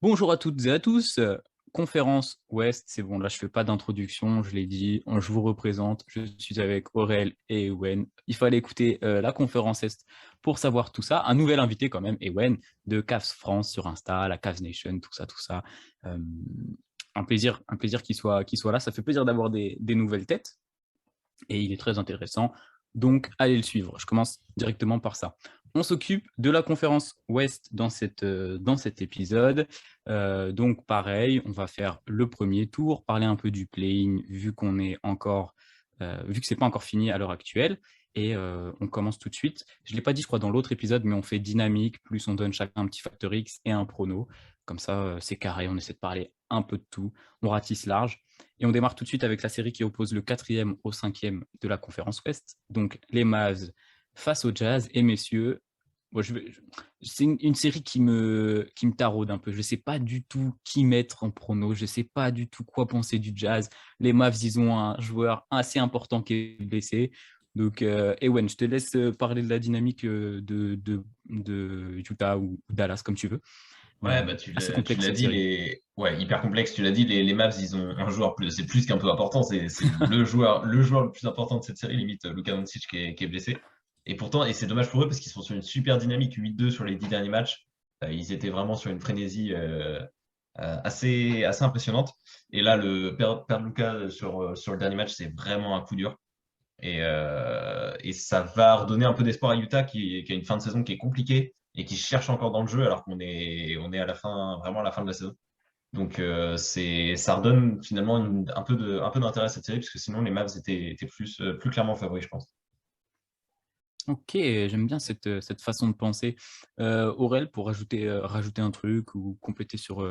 Bonjour à toutes et à tous. Conférence Ouest, c'est bon, là je fais pas d'introduction, je l'ai dit, je vous représente, je suis avec Aurel et Ewen. Il fallait écouter la conférence Est pour savoir tout ça. Un nouvel invité quand même, Ewen, de Cavs France sur Insta, la Cavs Nation, tout ça, tout ça. Euh, un plaisir qu'il soit là. Ça fait plaisir d'avoir des nouvelles têtes et il est très intéressant. Donc, allez le suivre. Je commence directement par ça. On s'occupe de la conférence Ouest dans cet épisode. Donc, pareil, on va faire le premier tour, parler un peu du play-in, vu que c'est pas encore fini à l'heure actuelle. Et on commence tout de suite. Je ne l'ai pas dit, je crois, dans l'autre épisode, mais on fait dynamique, plus on donne chacun un petit facteur X et un prono. Comme ça, c'est carré, on essaie de parler un peu de tout. On ratisse large. Et on démarre tout de suite avec la série qui oppose le quatrième au cinquième de la conférence Ouest. Donc les Mavs face au Jazz. Et messieurs, bon, c'est une série qui me taraude un peu. Je ne sais pas du tout qui mettre en prono. Je ne sais pas du tout quoi penser du Jazz. Les Mavs, ils ont un joueur assez important qui est blessé. Donc, Ewen, je te laisse parler de la dynamique de Utah ou Dallas, comme tu veux. Mais Ouais, bah assez tu complexe l'as cette dit, série. ouais, hyper complexe. Tu l'as dit, les Mavs, ils ont un joueur plus, c'est plus qu'un peu important, c'est le joueur le plus important de cette série, limite Luka Doncic qui est blessé. Et pourtant, et c'est dommage pour eux parce qu'ils sont sur une super dynamique, 8-2 sur les 10 derniers matchs. Ils étaient vraiment sur une frénésie assez impressionnante. Et là, perdre Luka sur le dernier match, c'est vraiment un coup dur. Et ça va redonner un peu d'espoir à Utah qui a une fin de saison qui est compliquée et qui cherche encore dans le jeu alors qu'on est à la fin, vraiment à la fin de la saison. Donc ça redonne finalement un peu d'intérêt à cette série parce que sinon les Mavs étaient plus clairement favoris, je pense. Ok, j'aime bien cette façon de penser. Aurel, pour rajouter un truc ou compléter sur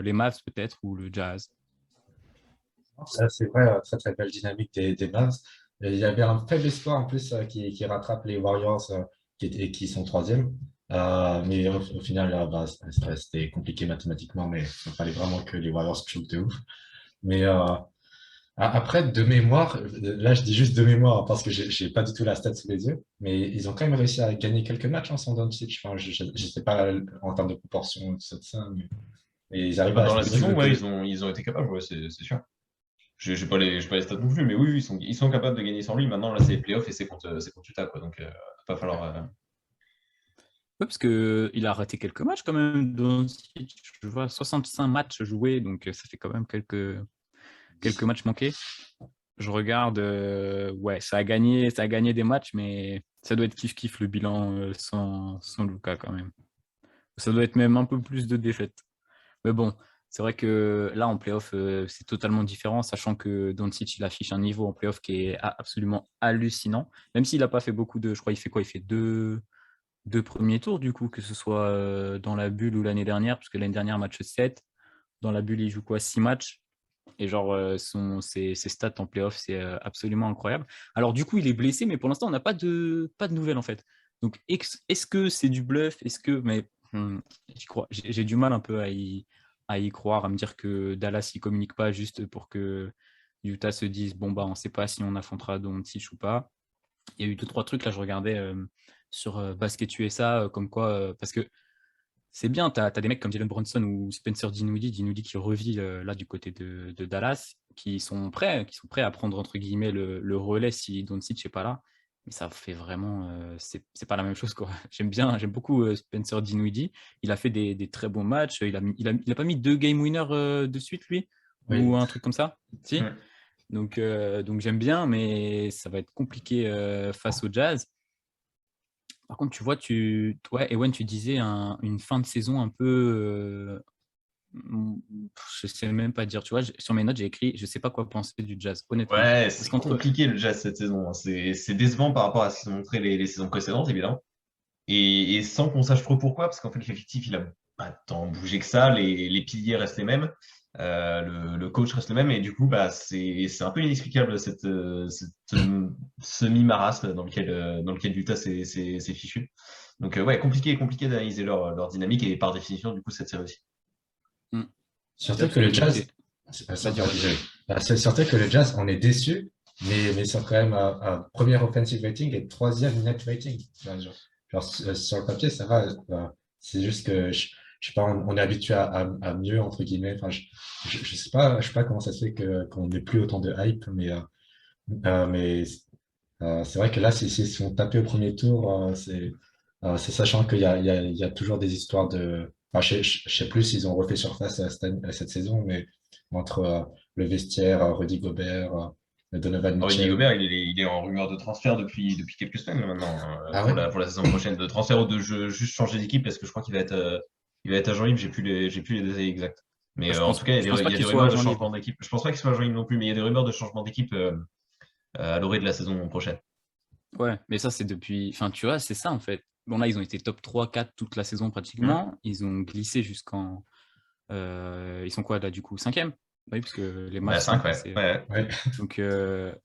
les Mavs peut-être ou le Jazz. C'est vrai, très très belle dynamique des Mavs. Et il y avait un faible espoir en plus qui rattrape les Warriors qui sont troisième. Mais au final, bah, c'était compliqué mathématiquement, mais il fallait vraiment que les Warriors choquent de ouf. Mais après, de mémoire, là je dis juste de mémoire parce que j'ai pas du tout la stat sous les yeux, mais ils ont quand même réussi à gagner quelques matchs en sans Doncic. Enfin, je sais pas en termes de proportion de ça, mais ils arrivent Bah, à dans la saison, ouais, développer. ils ont été capables, ouais, c'est sûr. J'ai pas les stats non plus, mais oui, oui, ils sont capables de gagner sans lui. Maintenant, là, c'est les playoffs et c'est contre Utah, quoi. Donc, va falloir. Ouais, parce qu'il a raté quelques matchs quand même. Je vois 65 matchs joués, donc ça fait quand même quelques matchs manqués. Je regarde, ouais, ça a gagné des matchs, mais ça doit être kiff-kiff le bilan sans Luka quand même. Ça doit être même un peu plus de défaites. Mais bon, c'est vrai que là, en playoff, c'est totalement différent, sachant que Doncic, il affiche un niveau en playoff qui est absolument hallucinant. Même s'il n'a pas fait beaucoup de. Je crois il fait quoi? Il fait deux premiers tours, du coup, que ce soit dans la bulle ou l'année dernière, parce que l'année dernière, match 7. Dans la bulle, il joue quoi? 6 matchs. Et genre, ses stats en playoff, c'est absolument incroyable. Alors, du coup, il est blessé, mais pour l'instant, on n'a pas de nouvelles, en fait. Donc, est-ce que c'est du bluff? Est-ce que. Mais j'y crois. J'ai du mal un peu à y croire, à me dire que Dallas ne communique pas juste pour que Utah se dise bon, bah, on ne sait pas si on affrontera Doncic ou pas. Il y a eu deux, trois trucs, là, je regardais sur Basket USA, comme quoi. Parce que c'est bien, tu as des mecs comme Jalen Brunson ou Spencer Dinwiddie qui revit là du côté de Dallas, qui sont prêts à prendre entre guillemets le relais si Doncic n'est pas là. Mais ça fait vraiment, c'est pas la même chose quoi. J'aime beaucoup Spencer Dinwiddie. Il a fait des très bons matchs. Il a pas mis deux game winners de suite lui ou Oui. un truc comme ça. Si. Hmm. Donc j'aime bien, mais ça va être compliqué face au Jazz. Par contre, tu vois, ouais, Ewan, tu disais une fin de saison un peu. Je sais même pas dire. Tu vois, sur mes notes, j'ai écrit, je sais pas quoi penser du Jazz, honnêtement. Ouais, Parce c'est qu'entre. compliqué le Jazz cette saison, hein. C'est décevant par rapport à ce qu'ils ont montré les saisons précédentes, évidemment. Et sans qu'on sache trop pourquoi, parce qu'en fait, l'effectif, il a pas tant bougé que ça. Les piliers restent les mêmes. Le coach reste le même. Et du coup, bah, c'est un peu inexplicable cette semi-marasme dans lequel Utah s'est fichu. Donc, ouais, compliqué d'analyser leur dynamique et par définition, du coup, cette série aussi. Hmm. Ouais, Surtout parce que que le j'étais. jazz, c'est Vas-y, Aurel. désolé. C'est surtout que le jazz, on est déçu, mais ils sont quand même à premier offensive rating et troisième net rating. Genre, sur le papier, ça va. C'est juste que je sais pas, on est habitué à mieux, entre guillemets. Enfin, je sais pas comment ça se fait qu'on n'ait plus autant de hype, mais c'est vrai que là, s'ils sont tapés au premier tour, c'est sachant qu'il y a toujours des histoires de. Enfin, je sais plus s'ils ont refait surface cette saison, mais entre le vestiaire, Rudy Gobert, Donovan Rudy Mitchell. Gobert, il est en rumeur de transfert depuis quelques semaines là, maintenant, Ah pour ouais? la saison prochaine. De transfert ou de juste changer d'équipe parce que je crois qu'il va être agent libre, j'ai plus les détails exacts. Mais en tout cas, Je pense il pas y a qu'il des soit rumeurs de agent libre. changement d'équipe. Je pense pas qu'il soit agent libre non plus, mais il y a des rumeurs de changement d'équipe à l'orée de la saison prochaine. Ouais, mais ça, c'est depuis. Enfin, tu vois, c'est ça en fait. Bon, là, ils ont été top 3, 4 toute la saison pratiquement. Ils ont glissé jusqu'en. Ils sont quoi là, du coup? Cinquième? Oui, parce que les Ouais, Mavs sont 5, ouais. passés. Ouais. Ouais. Donc,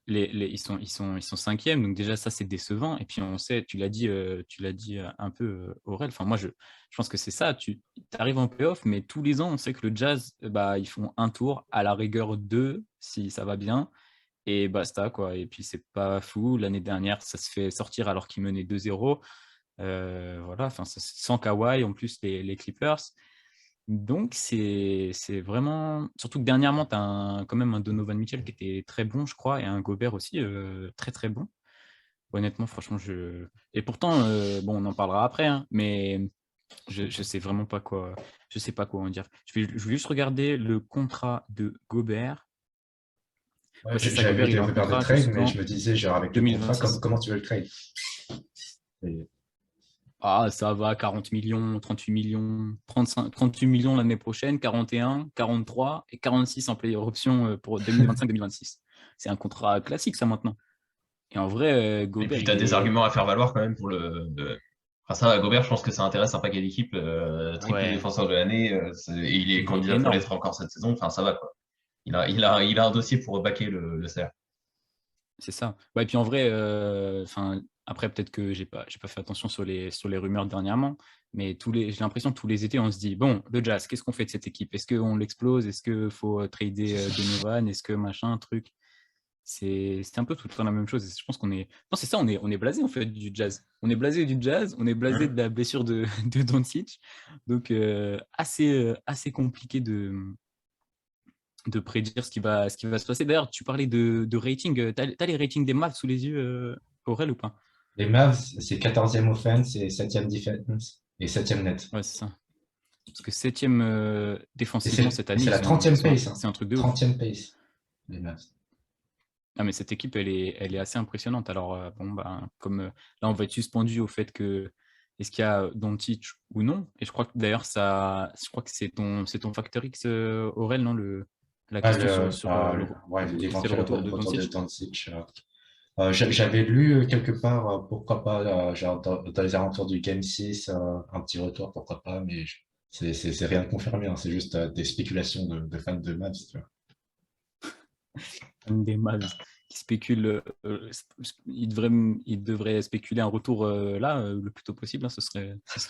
ils sont cinquièmes. Donc, déjà, ça, c'est décevant. Et puis, on sait, tu l'as dit un peu, Aurel. Enfin, moi, je pense que c'est ça. Tu arrives en playoff, mais tous les ans, on sait que le Jazz, bah, ils font un tour, à la rigueur deux, si ça va bien. Et basta, quoi. Et puis, c'est pas fou. L'année dernière, ça se fait sortir alors qu'ils menaient 2-0. Voilà, enfin, sans Kawhi, en plus, les Clippers. Donc, c'est vraiment. Surtout que dernièrement, tu as quand même un Donovan Mitchell qui était très bon, je crois, et un Gobert aussi très très bon. Honnêtement, franchement, je. Et pourtant, bon, on en parlera après, hein, mais je sais vraiment pas quoi. Je sais pas quoi en dire. Je vais juste regarder le contrat de Gobert. Ouais, Ouais, c'est ça, j'avais vu Gobert, il des est en rumeurs de contrat trade, mais je jusqu'en me disais, genre, avec le contrat, 2026. comment tu veux le trade? Et- Ah, ça va, 40 millions, 38 millions, 35, 38 millions l'année prochaine, 41, 43 et 46 en player option pour 2025-2026. C'est un contrat classique, ça, maintenant. Et en vrai, Et Gobert, puis, tu il as des est. arguments à faire valoir quand même pour Enfin, ça, Gobert, je pense que ça intéresse un paquet d'équipes. Triple Ouais, défenseur de l'année, et il est il est candidat pour énorme. l'être encore cette saison. Enfin, ça va, quoi. Il a un dossier pour baquer le salaire. C'est ça. Ouais, et puis en vrai, enfin, après, peut-être que j'ai pas fait attention sur les rumeurs dernièrement, mais j'ai l'impression que tous les étés, on se dit, bon, le Jazz, qu'est-ce qu'on fait de cette équipe? Est-ce qu'on l'explose? Est-ce qu'il faut trader Donovan? Est-ce que machin, truc? C'est un peu tout le temps la même chose. Et je pense qu'on est. Non, c'est ça, on est blasé en fait du Jazz. On est blasé du Jazz, on est blasé de la blessure de, de Doncic. Donc, assez compliqué de prédire ce qui va se passer. D'ailleurs, tu parlais de rating. T'as les ratings des Mavs sous les yeux, Aurel, ou pas? Les Mavs, c'est 14e offense et 7e defense et 7e net. Ouais, c'est ça. Parce que septième défensivement cette Et année, c'est la 30e pace, hein. c'est un truc de ouf. 30e pace, les Mavs. Ah, mais cette équipe, elle est assez impressionnante. Alors, bon, ben, comme là, on va être suspendu au fait que est-ce qu'il y a Doncic ou non. Et je crois que d'ailleurs, je crois que c'est ton facteur X, Aurel, non, la Ah, question sur ouais, c'est le l'éventuel retour de retour de Doncic. Doncic. J'avais lu quelque part, pourquoi pas, genre dans les alentours du Game 6, un petit retour, pourquoi pas, mais c'est rien de confirmé, hein, c'est juste des spéculations de fans de Mavs, tu vois. Des Mavs qui spéculent. Ils devraient spéculer un retour là, le plus tôt possible, hein, ce serait ce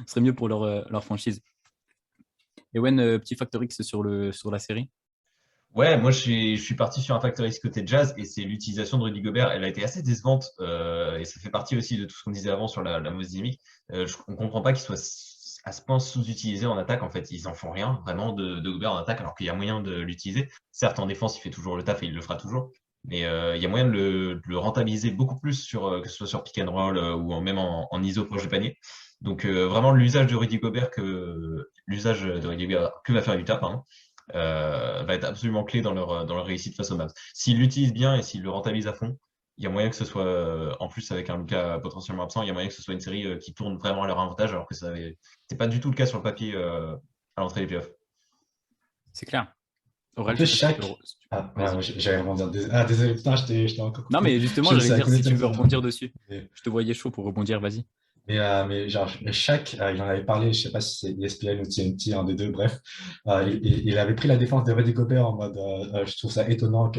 serait mieux pour leur franchise. Et Wen, petit facteur X sur la série. Ouais, moi je suis parti sur un facteur X côté Jazz et c'est l'utilisation de Rudy Gobert. Elle a été assez décevante et ça fait partie aussi de tout ce qu'on disait avant sur la mauvaise dynamique. On comprend pas qu'il soit à ce point sous-utilisé en attaque. En fait, ils en font rien vraiment de Gobert en attaque alors qu'il y a moyen de l'utiliser. Certes, en défense, il fait toujours le taf et il le fera toujours. Mais il y a moyen de le rentabiliser beaucoup plus que ce soit sur pick and roll même en ISO proche du panier. Donc vraiment l'usage de Rudy Gobert que va faire Utah, pardon, va être absolument clé dans leur réussite face aux Mavs. S'ils l'utilisent bien et s'ils le rentabilisent à fond, il y a moyen que ce soit, en plus avec un Luka potentiellement absent, il y a moyen que ce soit une série qui tourne vraiment à leur avantage, alors que c'est pas du tout le cas sur le papier à l'entrée des playoffs. C'est clair. En Aurel, je plus, sais pas si tu peux. Ah, Vas-y. ouais, j'allais rebondir. Ah, désolé, putain, je t'ai encore Non, coupé. mais justement, Je j'allais savais dire si tu veux connaître. rebondir dessus. Mais, Je te voyais chaud pour rebondir, vas-y. mais genre, Shaq, il en avait parlé, je sais pas si c'est ESPN ou TNT, un des deux, bref. Il avait pris la défense de Rudy Gobert en mode je trouve ça étonnant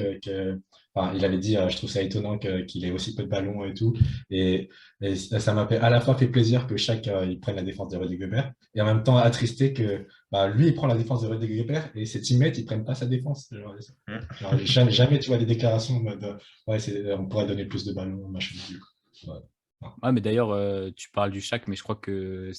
enfin, il avait dit je trouve ça étonnant qu'il ait aussi peu de ballons et tout. Et ça m'a fait à la fois fait plaisir que Shaq il prenne la défense de Rudy Gobert et en même temps attristé que bah, lui il prend la défense de Rudy Gobert et ses teammates ils prennent pas sa défense. Genre, jamais tu vois des déclarations en mode ouais, on pourrait donner plus de ballons, machin. Ouais. Ah, mais d'ailleurs, tu parles du Shaq, mais je crois que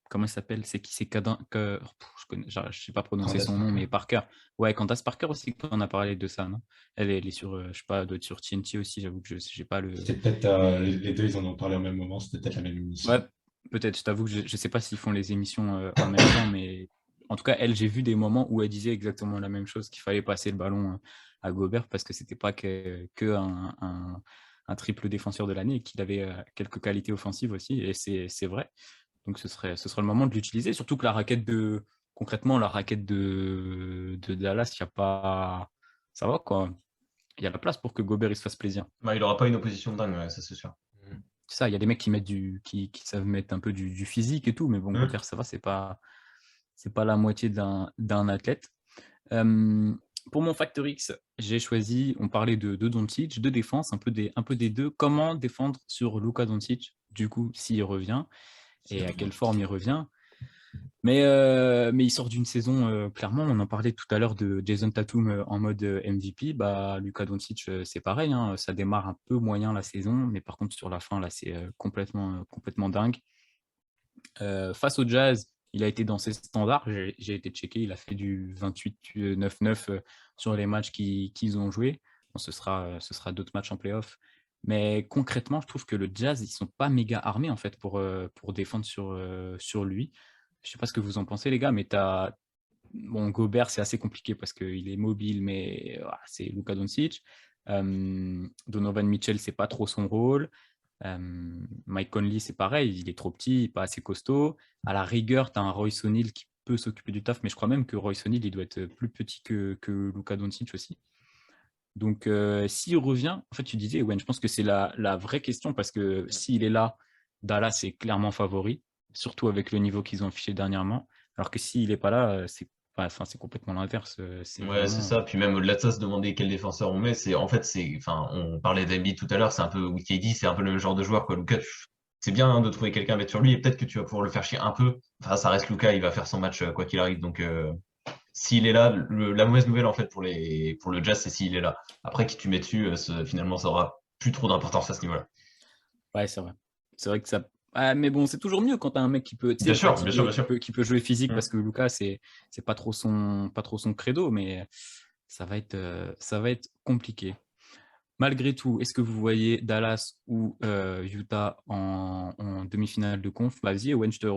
comment il s'appelle? C'est qui? C'est je sais pas prononcer Candace son nom, Parker. mais Parker. Ouais, Candace Parker aussi, quand on a parlé de ça, non? Elle est sur, je sais pas, elle doit être sur TNT aussi, j'avoue que je j'ai pas le. C'est peut-être Mais les deux, ils en ont parlé au même moment, c'était peut-être la même ouais, émission. peut-être, je t'avoue que je sais pas s'ils font les émissions en même temps, mais en tout cas, elle, j'ai vu des moments où elle disait exactement la même chose, qu'il fallait passer le ballon à Gobert parce que c'était pas que un triple défenseur de l'année et qu'il avait quelques qualités offensives aussi, et c'est vrai. Donc ce serait le moment de l'utiliser, surtout que concrètement, la raquette de Dallas, il y a pas, ça va quoi. Il y a la place pour que Gobert il se fasse plaisir. Bah, il aura pas une opposition de dingue, ouais, ça c'est sûr. C'est ça, il y a des mecs qui savent mettre un peu du physique et tout, mais bon, Mm. Gobert, ça va, c'est pas la moitié d'un athlète. Euh, pour mon Factor X, j'ai choisi, on parlait de Doncic, de défense, un peu des deux. Comment défendre sur Luka Doncic, du coup, s'il revient, et à quelle forme il revient. Mais il sort d'une saison, clairement, on en parlait tout à l'heure de Jason Tatum en mode MVP. Bah, Luka Doncic, c'est pareil, hein, ça démarre un peu moyen la saison, mais par contre, sur la fin, là, c'est complètement dingue. Face au Jazz, il a été dans ses standards. J'ai été checké, il a fait du 28-9-9 sur les matchs qu'ils ont joués. Bon, ce sera d'autres matchs en playoff. Mais concrètement, je trouve que le Jazz, ils sont pas méga armés en fait pour défendre sur lui. Je sais pas ce que vous en pensez, les gars, mais bon, Gobert, c'est assez compliqué parce qu'il est mobile, mais c'est Luka Doncic. Donovan Mitchell, c'est pas trop son rôle. Mike Conley, c'est pareil, il est trop petit, pas assez costaud. À la rigueur, tu as un Royce O'Neal qui peut s'occuper du taf, mais je crois même que Royce O'Neal, il doit être plus petit que Luka Doncic aussi. Donc, s'il revient, en fait, tu disais, ouais, je pense que c'est la vraie question parce que s'il est là, Dallas est clairement favori, surtout avec le niveau qu'ils ont affiché dernièrement. Alors que s'il n'est pas là, c'est complètement l'inverse. C'est Ouais, c'est vraiment. ça. Puis même au-delà de ça, se demander quel défenseur on met, enfin, on parlait d'Embiid tout à l'heure, c'est un peu WKD, c'est un peu le même genre de joueur, quoi. Luka, c'est bien hein, de trouver quelqu'un à mettre sur lui, et peut-être que tu vas pouvoir le faire chier un peu. Enfin, ça reste Luka, il va faire son match quoi qu'il arrive. Donc, s'il est là, la mauvaise nouvelle en fait pour le Jazz, c'est s'il est là. Après, qui tu mets dessus, finalement, ça aura plus trop d'importance à ce niveau-là. Ouais, c'est vrai. C'est vrai que ça. Ah, mais bon, c'est toujours mieux quand tu as un mec qui peut, tu Bien sais, sûr, bien sûr, fatiguer, bien qui sûr. peut, qui peut jouer physique Mm. parce que Lucas, c'est pas trop son credo, mais ça va être compliqué. Malgré tout, est-ce que vous voyez Dallas ou Utah en demi-finale de conf? Vas-y, Owen, je te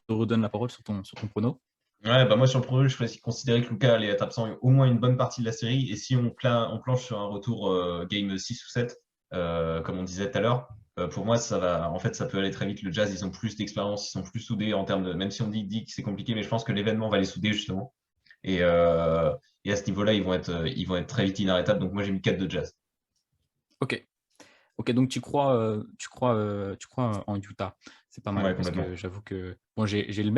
redonne la parole sur ton prono. Ouais, bah moi sur le projet, je ferais considérer que Luka allait être absent au moins une bonne partie de la série. Et si on planche sur un retour game 6 ou 7, comme on disait tout à l'heure, pour moi, en fait, ça peut aller très vite. Le Jazz, ils ont plus d'expérience, ils sont plus soudés en termes de, même si on dit que c'est compliqué, mais je pense que l'événement va les souder justement. Et, euh, et à ce niveau-là, ils vont être très vite inarrêtables. Donc moi, j'ai mis 4 de Jazz. Ok. Ok, donc tu crois en Utah. C'est pas mal Ouais, parce complètement. que j'avoue que bon, j'ai le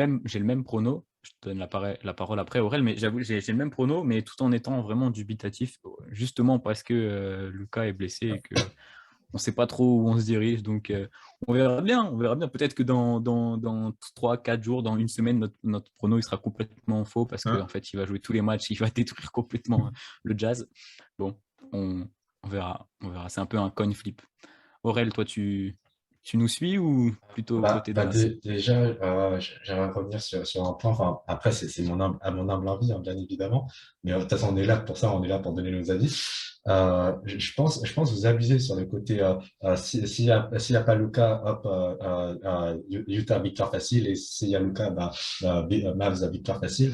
même prono. Je te donne la parole après, Aurel, mais j'avoue, j'ai le même prono, mais tout en étant vraiment dubitatif, justement parce que Lucas est blessé et que on sait pas trop où on se dirige. Donc, on verra bien. On verra bien. Peut-être que dans 3-4 jours, dans une semaine, notre prono il sera complètement faux parce qu'en Hein. fait, il va jouer tous les matchs, il va détruire complètement le Jazz. Bon, on verra. On verra. C'est un peu un coin flip. Aurel, toi, tu nous suis ou plutôt côté Dallas? Déjà, j'aimerais revenir sur un point. Enfin, après, c'est à mon humble avis, hein, bien évidemment. Mais de toute façon, on est là pour ça, on est là pour donner nos avis. Je pense que vous abusez sur le côté s'il y a pas Luka, hop, Utah victoire facile, et s'il y a Luka, Mavs victoire facile.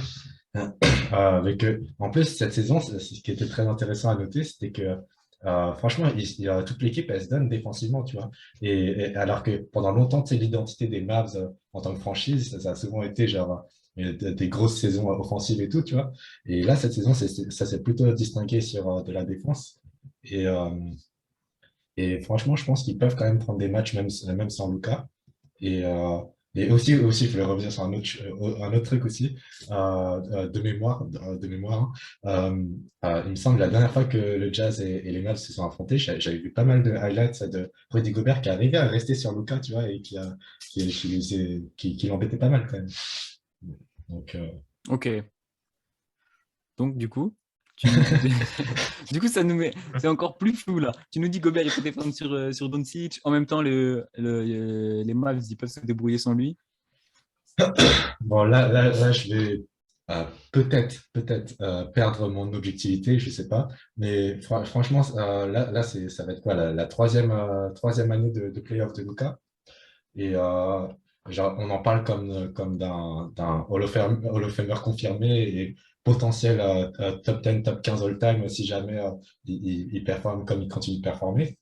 En plus, cette saison, ce qui était très intéressant à noter, c'était que franchement, toute l'équipe, elle se donne défensivement, tu vois. Et alors que pendant longtemps, tu sais, l'identité des Mavs en tant que franchise, ça a souvent été genre des grosses saisons offensives et tout, tu vois. Et là, cette saison, ça s'est plutôt distingué sur de la défense. Et, euh, et franchement, je pense qu'ils peuvent quand même prendre des matchs, même sans Luka. Et, euh, et aussi, je voulais revenir sur un autre truc aussi, de mémoire. Hein. Il me semble la dernière fois que le Jazz et les Mavs se sont affrontés, j'avais vu pas mal de highlights de Rudy Gobert qui arrivait à rester sur Luka, tu vois, et qui l'embêtait pas mal quand même. Donc, Ok. Donc, du coup. Tu nous dis- Du coup, c'est encore plus flou là. Tu nous dis Gobert, il peut défendre sur Doncic. En même temps, les Mavs, ils peuvent se débrouiller sans lui. Bon, là, je vais peut-être perdre mon objectivité, je sais pas. Mais franchement, là, ça va être quoi, la troisième année de playoff de Luka. Et genre, on en parle comme d'un Hall of Famer confirmé et potentiel top 10, top 15 all-time si jamais il performe comme il continue de performer.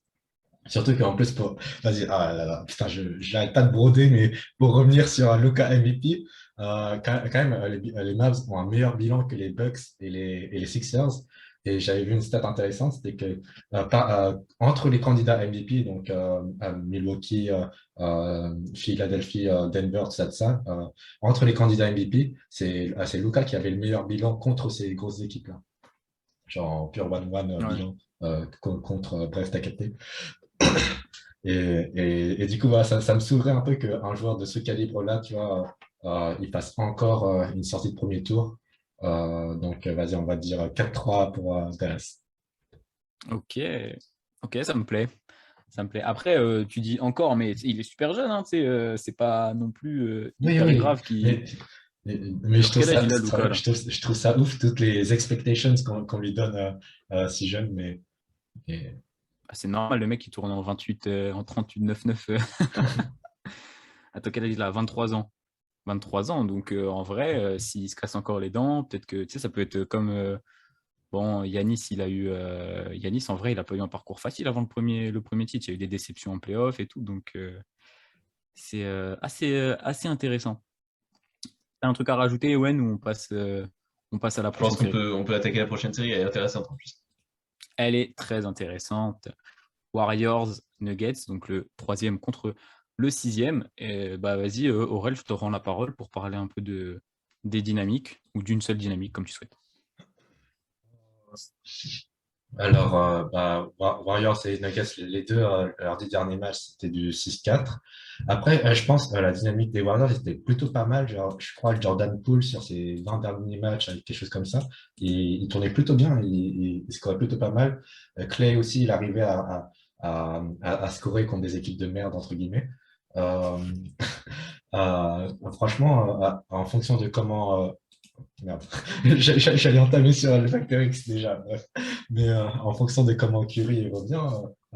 Surtout qu'en plus, vas-y, ah là là, putain, je n'arrête pas de broder, mais pour revenir sur Luka MVP, quand même, les Mavs ont un meilleur bilan que les Bucks et les Sixers. Et j'avais vu une stat intéressante, c'était que entre les candidats MVP, donc Milwaukee, Philadelphie, Denver, tout ça, entre les candidats MVP, c'est Luka qui avait le meilleur bilan contre ces grosses équipes-là. Genre en pure one-one Ouais. bilan contre, bref, t'as capté. Et du coup, voilà, ça me saoulerait un peu qu'un joueur de ce calibre-là, tu vois, il passe encore une sortie de premier tour. Donc, vas-y, on va dire 4-3 pour Dallas. Ok, ok, ça me plaît. Ça me plaît. Après, tu dis encore, mais il est super jeune, hein, tu sais, c'est pas non plus Oui, hyper oui, grave qui. mais je Genre, trouve quel âge ça, il a, Luka, là? je trouve ça ouf, toutes les expectations qu'on lui donne si jeune, mais et- Ah, c'est normal, le mec, il tourne en 28, en 38, 9-9. Attends, quel âge il a? 23 ans. 23 ans, donc en vrai, s'il se casse encore les dents, peut-être que, tu sais, ça peut être comme. Bon, Yanis, Yanis, en vrai, il a pas eu un parcours facile avant le premier titre. Il y a eu des déceptions en playoff et tout, donc c'est assez intéressant. T'as un truc à rajouter, Owen, ou on passe à la Je pense prochaine qu'on série? peut attaquer la prochaine série, elle est intéressante en plus. Elle est très intéressante. Warriors Nuggets, donc le troisième contre le sixième. Et bah vas-y, Aurel, je te rends la parole pour parler un peu des dynamiques ou d'une seule dynamique, comme tu souhaites. Alors, Warriors et Nuggets, les deux, leurs 10 derniers matchs, c'était du 6-4. Après, je pense la dynamique des Warriors était plutôt pas mal. Genre, je crois que Jordan Poole, sur ses 20 derniers matchs, avec quelque chose comme ça, il tournait plutôt bien, il scorait plutôt pas mal. Clay aussi, il arrivait à scorer contre des équipes de merde, entre guillemets. Euh, franchement, en fonction de comment merde. J'allais entamer sur le facteur X déjà. Bref. Mais en fonction de comment Curry revient,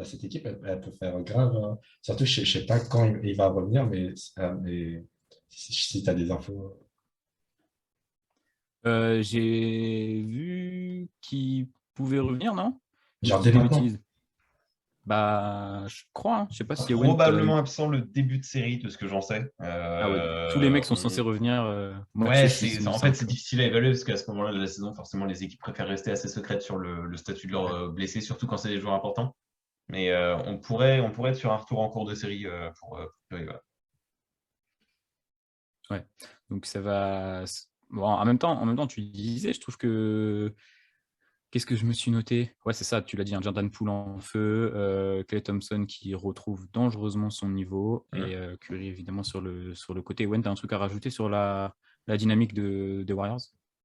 cette équipe, elle peut faire grave. Surtout, je sais pas quand il va revenir, mais si tu as des infos. J'ai vu qu'il pouvait revenir, non? Ou je Genre dis dès des maintenant. bêtises? Bah, je crois, hein. Je sais pas si Owen. Probablement absent le début de série, de ce que j'en sais. Ah ouais, tous les mecs sont censés revenir moitié Ouais, 6, il me en fait, semble. c'est difficile à évaluer parce qu'à ce moment-là de la saison, forcément, les équipes préfèrent rester assez secrètes sur le statut de leurs blessés, surtout quand c'est des joueurs importants. Mais on pourrait être sur un retour en cours de série pour Curry, voilà. Ouais. Donc ça va. Bon, en même temps, tu disais, je trouve que. Qu'est-ce que je me suis noté? Ouais, c'est ça, tu l'as dit, un Jordan Poole en feu, Klay Thompson qui retrouve dangereusement son niveau, et Mm. Curry évidemment sur le côté. Wen, tu as un truc à rajouter sur la dynamique des Warriors?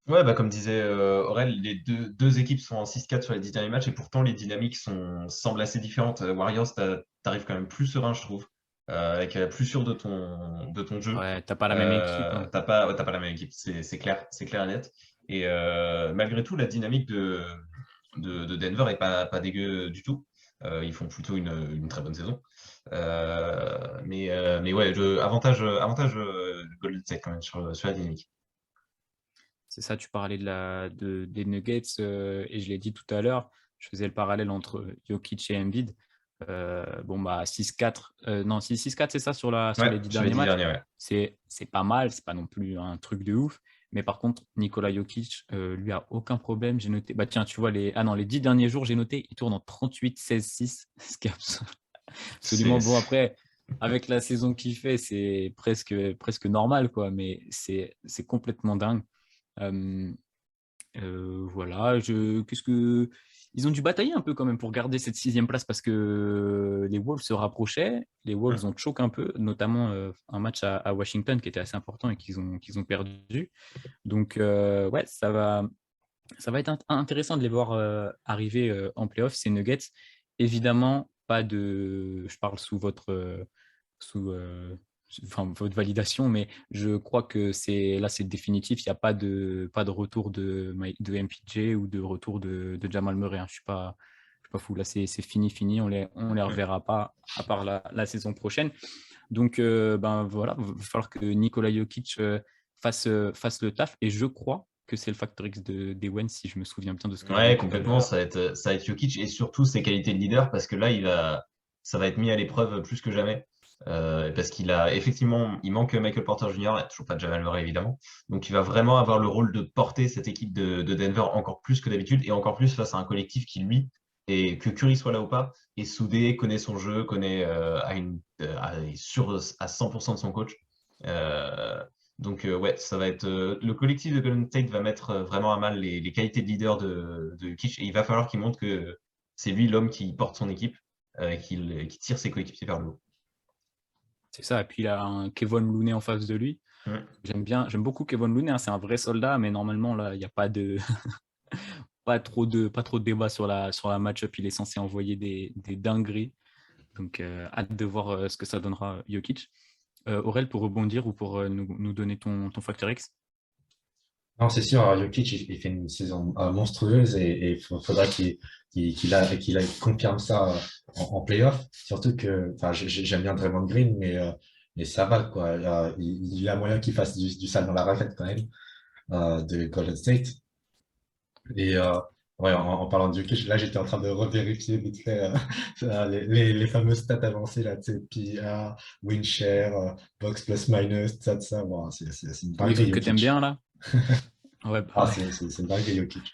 Ouais, bah, comme disait Aurel, les deux équipes sont en 6-4 sur les 10 derniers matchs et pourtant les dynamiques semblent assez différentes. Warriors, t'arrives quand même plus serein, je trouve, avec plus sûr de ton jeu. Ouais, t'as pas la même équipe, hein. T'as pas la même équipe, c'est clair et net. Et malgré tout, la dynamique de Denver est pas dégueu du tout. Ils font plutôt une très bonne saison. Mais ouais, avantage Golden State quand même sur la dynamique. C'est ça, tu parlais des Nuggets, et je l'ai dit tout à l'heure, je faisais le parallèle entre Jokic et Embiid. Bon, bah 6-4, non, 6-4, c'est ça sur les Ouais, 10 sur les derniers 10 matchs. derniers, ouais. C'est pas mal, c'est pas non plus un truc de ouf. Mais par contre, Nikola Jokic, lui, a aucun problème. J'ai noté, bah tiens, tu vois, les 10 derniers jours, j'ai noté, il tourne en 38-16-6, ce qui est C'est absolument bon. Après, avec la saison qu'il fait, c'est presque normal, quoi. Mais c'est complètement dingue. Euh, voilà, qu'est-ce que. Ils ont dû batailler un peu quand même pour garder cette sixième place parce que les Wolves se rapprochaient. Les Wolves ont choqué un peu, notamment un match à Washington qui était assez important et qu'ils ont perdu. Donc, ouais, ça va. Ça va être intéressant de les voir arriver en playoff, ces Nuggets. Évidemment, pas de. Je parle sous votre validation, mais je crois que c'est définitif. Il n'y a pas de retour de MPJ ou de retour de Jamal Murray, hein. Je suis pas fou. Là, c'est fini. On les reverra pas à part la saison prochaine. Donc, ben voilà, il va falloir que Nikola Jokic fasse le taf. Et je crois que c'est le facteur X d'Ewen, si je me souviens bien de ce que j'avais Ouais, dit tout à complètement, l'heure. ça va être Jokic et surtout ses qualités de leader parce que là, ça va être mis à l'épreuve plus que jamais. Parce qu'il a effectivement, il manque Michael Porter Jr., il n'y a toujours pas de Jamal Murray évidemment. Donc il va vraiment avoir le rôle de porter cette équipe de Denver encore plus que d'habitude et encore plus face à un collectif qui, lui, et que Curry soit là ou pas, est soudé, connaît son jeu, est sûr à 100% de son coach. Euh, donc ouais, ça va être le collectif de Golden State va mettre vraiment à mal les qualités de leader de Jokic et il va falloir qu'il montre que c'est lui l'homme qui porte son équipe, qui tire ses coéquipiers vers le haut. C'est ça. Et puis, il a un Kevon Looney en face de lui. Mm. J'aime beaucoup Kevon Looney, hein. C'est un vrai soldat, mais normalement, là, il n'y a pas de, pas trop de débat sur la match-up. Il est censé envoyer des dingueries. Donc, hâte de voir ce que ça donnera Jokic. Aurel, pour rebondir ou pour nous donner ton facteur X? Non, c'est sûr, Jokic, il fait une saison monstrueuse et il faudra qu'il confirme ça en playoff. Surtout que, enfin, j'aime bien Draymond Green, mais ça va, quoi. Il y a moyen qu'il fasse du sale dans la raquette quand même, de Golden State. Et ouais, en parlant de Jokic, là, j'étais en train de revérifier vite fait les fameuses stats avancées, là, tu sais, PR, win share, box plus minus, ça. Bon, c'est une Les dinguerie, trucs que t'aimes Jokic. bien, là? Ouais, bah Ah, ouais. c'est une dinguerie, Jokic.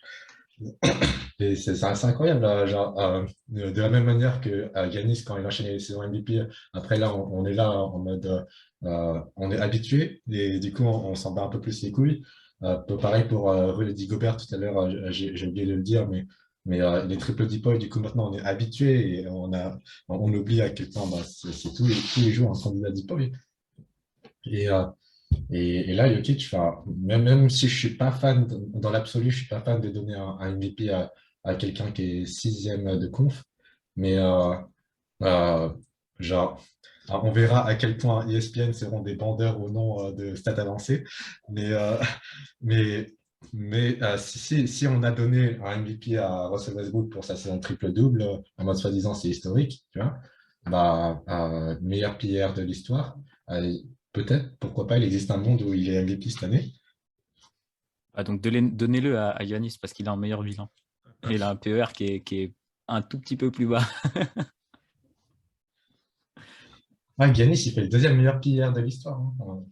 Et c'est incroyable, là, genre, de la même manière que Giannis, quand il enchaînait les saisons MVP, après là, on est là en mode, on est habitué, et du coup, on s'en bat un peu plus les couilles. Pareil pour Rudy Gobert tout à l'heure, j'ai oublié de le dire, mais les triple deploy, du coup, maintenant, on est habitué et on oublie à quel point bah, c'est tous les jours un candidat deploy. Et, euh, et là, Jokic, enfin, même si je suis pas fan, dans l'absolu, je suis pas fan de donner un MVP à quelqu'un qui est sixième de conf, mais euh, genre, on verra à quel point ESPN seront des bandeurs ou non de stats avancées, mais, mais, mais si on a donné un MVP à Russell Westbrook pour sa saison triple-double, en mode soi-disant c'est historique, tu vois, bah, meilleur pilleur de l'histoire, euh, peut-être, pourquoi pas, il existe un monde où il est MVP cette année. Ah, donc donnez-le à Yanis parce qu'il a un meilleur bilan. Et il a un PER qui est un tout petit peu plus bas. Ah, Giannis, il fait le deuxième meilleur pilleur de l'histoire, hein.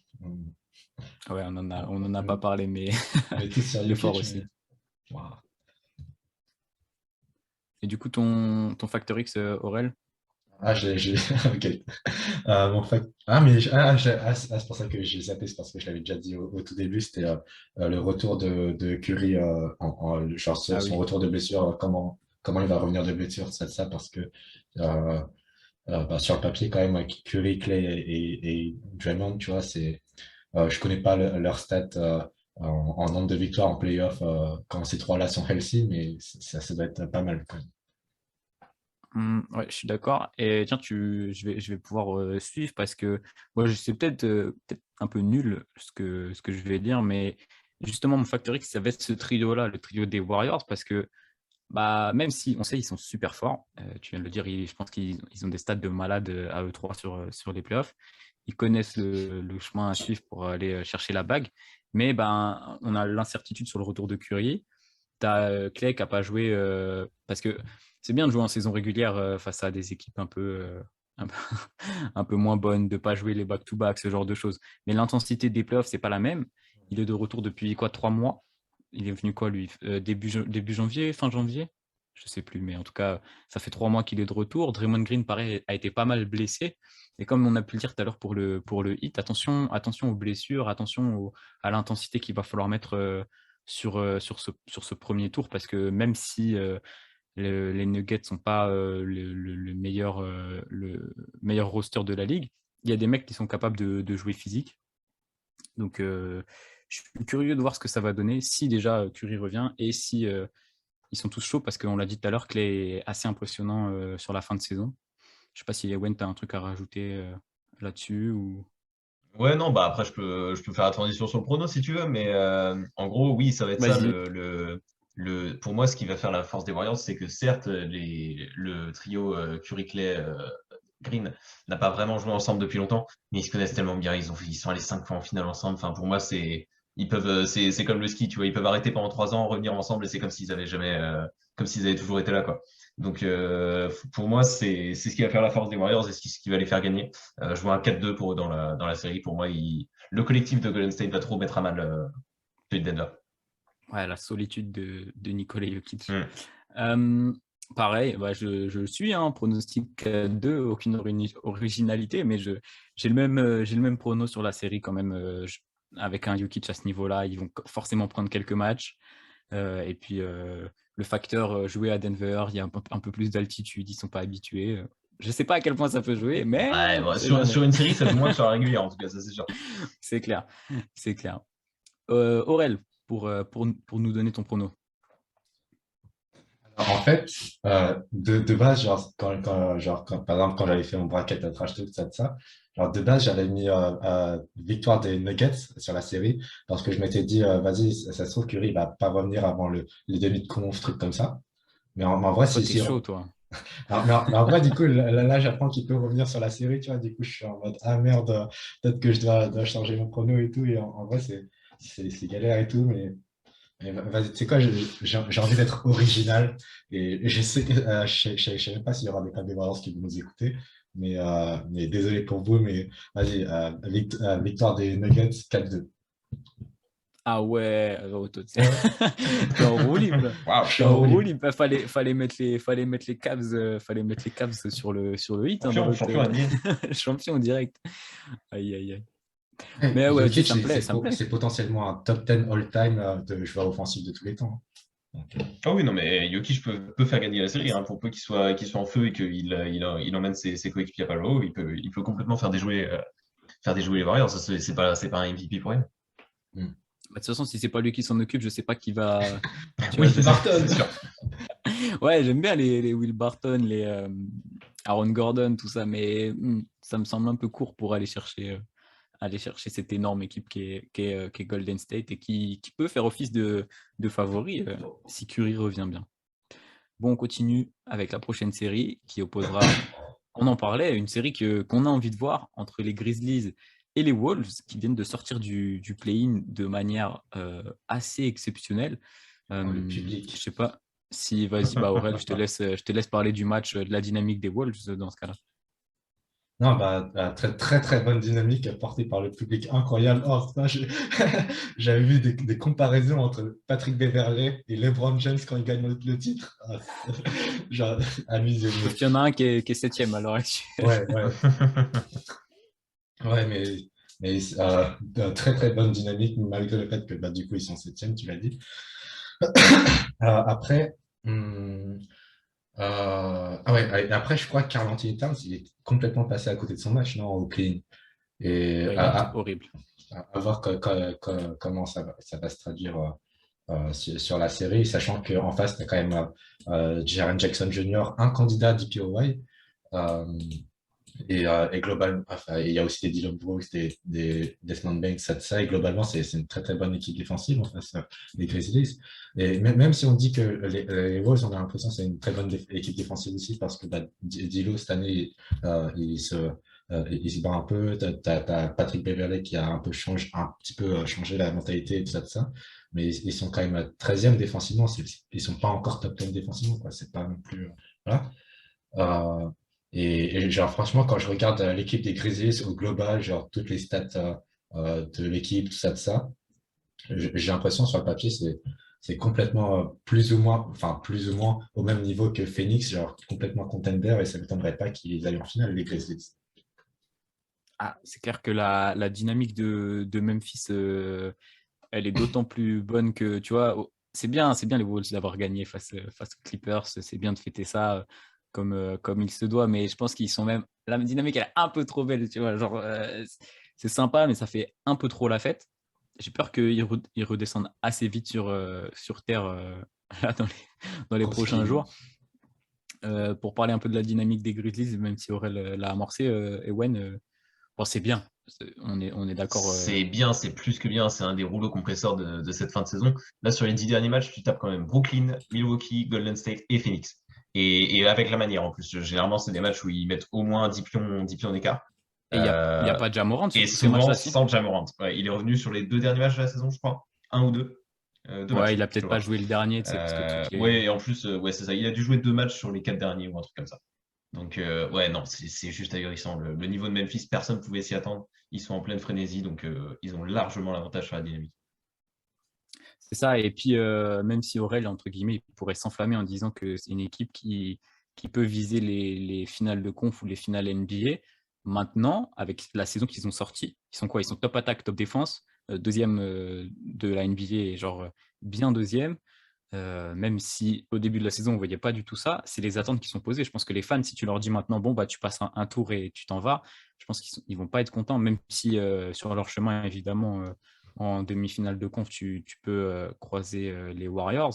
Ouais, on en a pas parlé, mais On est tous sur il est fort Jokic, mais aussi. waouh. Et du coup, ton facteur X, Aurel? Ah, ok. Ah, mais c'est pour ça que j'ai zappé, c'est parce que je l'avais déjà dit au tout début, c'était le retour de Curry, genre Ah son oui. retour de blessure, comment il va revenir de blessure, ça, parce que euh, bah, sur le papier, quand même, avec Curry, Clay et Draymond, tu vois, je connais pas leurs stats en nombre de victoires en playoff quand ces trois-là sont healthy, mais ça doit être pas mal quand même. Ouais, je suis d'accord. Et tiens, je vais pouvoir suivre parce que moi, c'est peut-être un peu nul ce que je vais dire, mais justement, mon facteur X, ça va être ce trio-là, le trio des Warriors, parce que bah, même si on sait ils sont super forts, tu viens de le dire, je pense qu'ils ont des stats de malade à eux trois sur les playoffs. Ils connaissent le chemin à suivre pour aller chercher la bague, mais ben, on a l'incertitude sur le retour de Curry. Tu as Clay qui n'a pas joué parce que c'est bien de jouer en saison régulière face à des équipes un peu, un peu moins bonnes, de ne pas jouer les back-to-back, ce genre de choses. Mais l'intensité des playoffs, c'est pas la même. Il est de retour depuis quoi, 3 mois? Il est venu quoi, lui? Début janvier, fin janvier? Je sais plus, mais en tout cas, ça fait 3 mois qu'il est de retour. Draymond Green, pareil, a été pas mal blessé. Et comme on a pu le dire tout à l'heure pour le hit, attention aux blessures, attention à l'intensité qu'il va falloir mettre sur ce premier tour, parce que même si les Nuggets ne sont pas le meilleur roster de la ligue, il y a des mecs qui sont capables de jouer physique. Donc, je suis curieux de voir ce que ça va donner si déjà Curry revient et si ils sont tous chauds parce qu'on l'a dit tout à l'heure, Clay est assez impressionnant sur la fin de saison. Je sais pas si Ewen, tu as un truc à rajouter là-dessus ou... Ouais, non, bah après, je peux faire la transition sur le prono si tu veux, mais en gros, oui, ça va être ça. Vas-y. Pour moi, ce qui va faire la force des Warriors, c'est que certes, le trio Curry, Clay, Green n'a pas vraiment joué ensemble depuis longtemps, mais ils se connaissent tellement bien. Ils sont allés 5 fois en finale ensemble. Enfin, pour moi, c'est comme le ski, tu vois, ils peuvent arrêter pendant 3 ans, revenir ensemble, et c'est comme s'ils avaient jamais, comme s'ils avaient toujours été là, quoi. Donc, pour moi, c'est ce qui va faire la force des Warriors et ce qui va les faire gagner. Je vois un 4-2 pour eux dans la série. Pour moi, le collectif de Golden State va trop mettre à mal celui de Denver. Ouais, la solitude de Nikola Jokic. Mm. Pareil, bah, je suis un pronostic 2, aucune originalité, mais j'ai le même prono sur la série quand même. Avec un Jokic à ce niveau-là, ils vont forcément prendre quelques matchs. Et puis, le facteur jouer à Denver, il y a un peu plus d'altitude, ils ne sont pas habitués. Je ne sais pas à quel point ça peut jouer, mais Ouais, bon, sur une série, ça joue moins que sur la régulière, en tout cas, ça c'est sûr. c'est clair. C'est clair. Aurel, pour nous donner ton prono. En fait, de base, par exemple, quand j'avais fait mon bracket à Trash Talk, ça, genre de base, j'avais mis victoire des Nuggets sur la série parce que je m'étais dit, vas-y, ça se trouve, Curry va pas revenir avant les demi de conf, trucs comme ça. Mais en vrai, Toi, t'es chaud, toi. mais en vrai, du coup, là, j'apprends qu'il peut revenir sur la série, tu vois. Du coup, je suis en mode, ah merde, peut-être que je dois changer mon prono et tout. Et en vrai, c'est galère et tout, mais vas-y, tu sais quoi, j'ai envie d'être original et je sais, je sais même pas s'il y aura des fans des Warriors qui vont nous écouter, mais désolé pour vous, mais vas-y, victoire des Nuggets 4-2. Ah ouais, t'es en roue libre. Waouh. T'es en roue libre. Fallait mettre les Cavs, sur le hit hein, dans l'autre Champion NBA. champion direct. Aïe aïe aïe. Hey, Mais ouais, Jokic, ça me plaît, ça me plaît. c'est potentiellement un top 10 all-time de joueur offensif de tous les temps. Donc, Ah oui, non, mais Jokic peut faire gagner la série, hein, pour peu qu'il soit en feu et qu'il emmène ses coéquipiers à pas le haut, il peut complètement faire déjouer les Warriors. Ça, c'est pas un MVP pour rien. hmm. Bah, de toute façon, si c'est pas lui qui s'en occupe, je sais pas qui va. Tu Oui, vois, c'est Barton. sûr. Ouais, j'aime bien les Will Barton, les Aaron Gordon, tout ça, mais ça me semble un peu court pour aller chercher cette énorme équipe qui est Golden State et qui peut faire office de favori si Curry revient bien. Bon, on continue avec la prochaine série qui opposera, on en parlait, une série qu'on a envie de voir entre les Grizzlies et les Wolves qui viennent de sortir du play-in de manière assez exceptionnelle. Le Je public. sais pas si, vas-y, bah Aurel, je te laisse parler du match, de la dynamique des Wolves dans ce cas-là. Non, très, très, très bonne dynamique portée par le public incroyable. Oh, ça, j'avais vu des comparaisons entre Patrick Beverley et LeBron James quand ils gagnent le titre. Ah, genre, amusez-vous. Sauf qu'il y en a un qui est septième à l'heure actuelle. Ouais, ouais. Ouais, mais très, très bonne dynamique, malgré le fait que du coup, ils sont septième, tu l'as dit. Après, hum, ah ouais, et après, je crois que Karl Anthony Towns, il est complètement passé à côté de son match, non, au clean. Et Ouais, il est horrible. à voir comment ça va se traduire sur la série, sachant qu'en face, tu as quand même Jaren Jackson Jr., un candidat DPOY. Euh, et globalement, enfin, il y a aussi des Dylan Brooks, des Desmond Banks, ça, et globalement, c'est une très très bonne équipe défensive en face des Grizzlies. Et même si on dit que les Wolves, on a l'impression que c'est une très bonne équipe défensive aussi, parce que Dilo, cette année, il se bat un peu. T'as Patrick Beverley qui a un petit peu changé la mentalité et tout ça. Mais ils sont quand même 13e défensivement. Ils sont pas encore top 10 défensivement, quoi. C'est pas non plus. Voilà. Euh, et genre, franchement, quand je regarde l'équipe des Grizzlies au global, genre toutes les stats de l'équipe, tout ça, j'ai l'impression sur le papier, c'est complètement plus ou moins au même niveau que Phoenix, genre complètement contender, et ça ne m'étonnerait pas qu'ils aillent en finale, les Grizzlies. Ah, c'est clair que la dynamique de Memphis, elle est d'autant plus bonne que, tu vois, c'est bien les Wolves d'avoir gagné face aux Clippers, c'est bien de fêter ça comme il se doit, mais je pense qu'ils sont même, la dynamique elle est un peu trop belle, tu vois, genre, c'est sympa, mais ça fait un peu trop la fête. j'ai peur qu'ils redescendent assez vite sur terre là, dans les prochains jours. Pour parler un peu de la dynamique des Grizzlies, même si Aurel l'a amorcé, Ewen, bon, c'est bien. On est d'accord. C'est bien, c'est plus que bien. C'est un des rouleaux compresseurs de cette fin de saison. Là, sur les 10 derniers matchs, tu tapes quand même Brooklyn, Milwaukee, Golden State et Phoenix. Et avec la manière en plus. Généralement, c'est des matchs où ils mettent au moins 10 pions d'écart. Et il n'y a pas de Ja Morant sur Et tous ces souvent matchs-là, si. sans Ja Morant. Ouais, il est revenu sur les 2 derniers matchs de la saison, je crois. Un ou deux. Deux Ouais, matchs, il a je peut-être pas vois. joué le dernier, tu sais, parce que toutes les. Ouais, et en plus, ouais, c'est ça. Il a dû jouer 2 matchs sur les 4 derniers ou un truc comme ça. Donc, ouais, non, c'est juste ahurissant. Le niveau de Memphis, personne ne pouvait s'y attendre. Ils sont en pleine frénésie, donc ils ont largement l'avantage sur la dynamique. C'est ça. Et puis, même si Aurel, entre guillemets, il pourrait s'enflammer en disant que c'est une équipe qui peut viser les finales de conf ou les finales NBA. Maintenant, avec la saison qu'ils ont sortie, ils sont quoi? Ils sont top attaque, top défense, deuxième de la NBA, et genre bien deuxième. Même si au début de la saison, on ne voyait pas du tout ça, c'est les attentes qui sont posées. Je pense que les fans, si tu leur dis maintenant, bon, bah, tu passes un tour et tu t'en vas, je pense qu'ils ne vont pas être contents, même si sur leur chemin, évidemment, en demi-finale de conf, tu peux croiser les Warriors.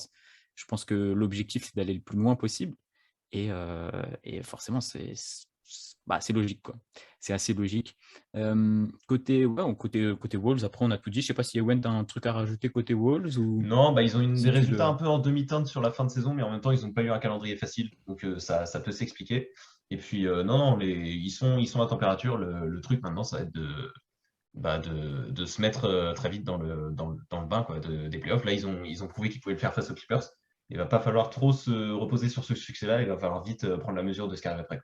Je pense que l'objectif, c'est d'aller le plus loin possible. Et forcément, c'est logique, quoi. C'est assez logique. Côté Wolves, après, on a tout dit. Je ne sais pas si Ewen a un truc à rajouter côté Wolves ou Non, bah, ils ont des si tu résultats un le. peu en demi-teinte sur la fin de saison, mais en même temps, ils n'ont pas eu un calendrier facile, donc ça peut s'expliquer. Et puis, non, non, ils sont à température. Le truc maintenant, ça va être de se mettre très vite dans le bain quoi, des playoffs. Là, ils ont prouvé qu'ils pouvaient le faire face aux Clippers. Il va pas falloir trop se reposer sur ce succès-là. Il va falloir vite prendre la mesure de ce qui arrive après.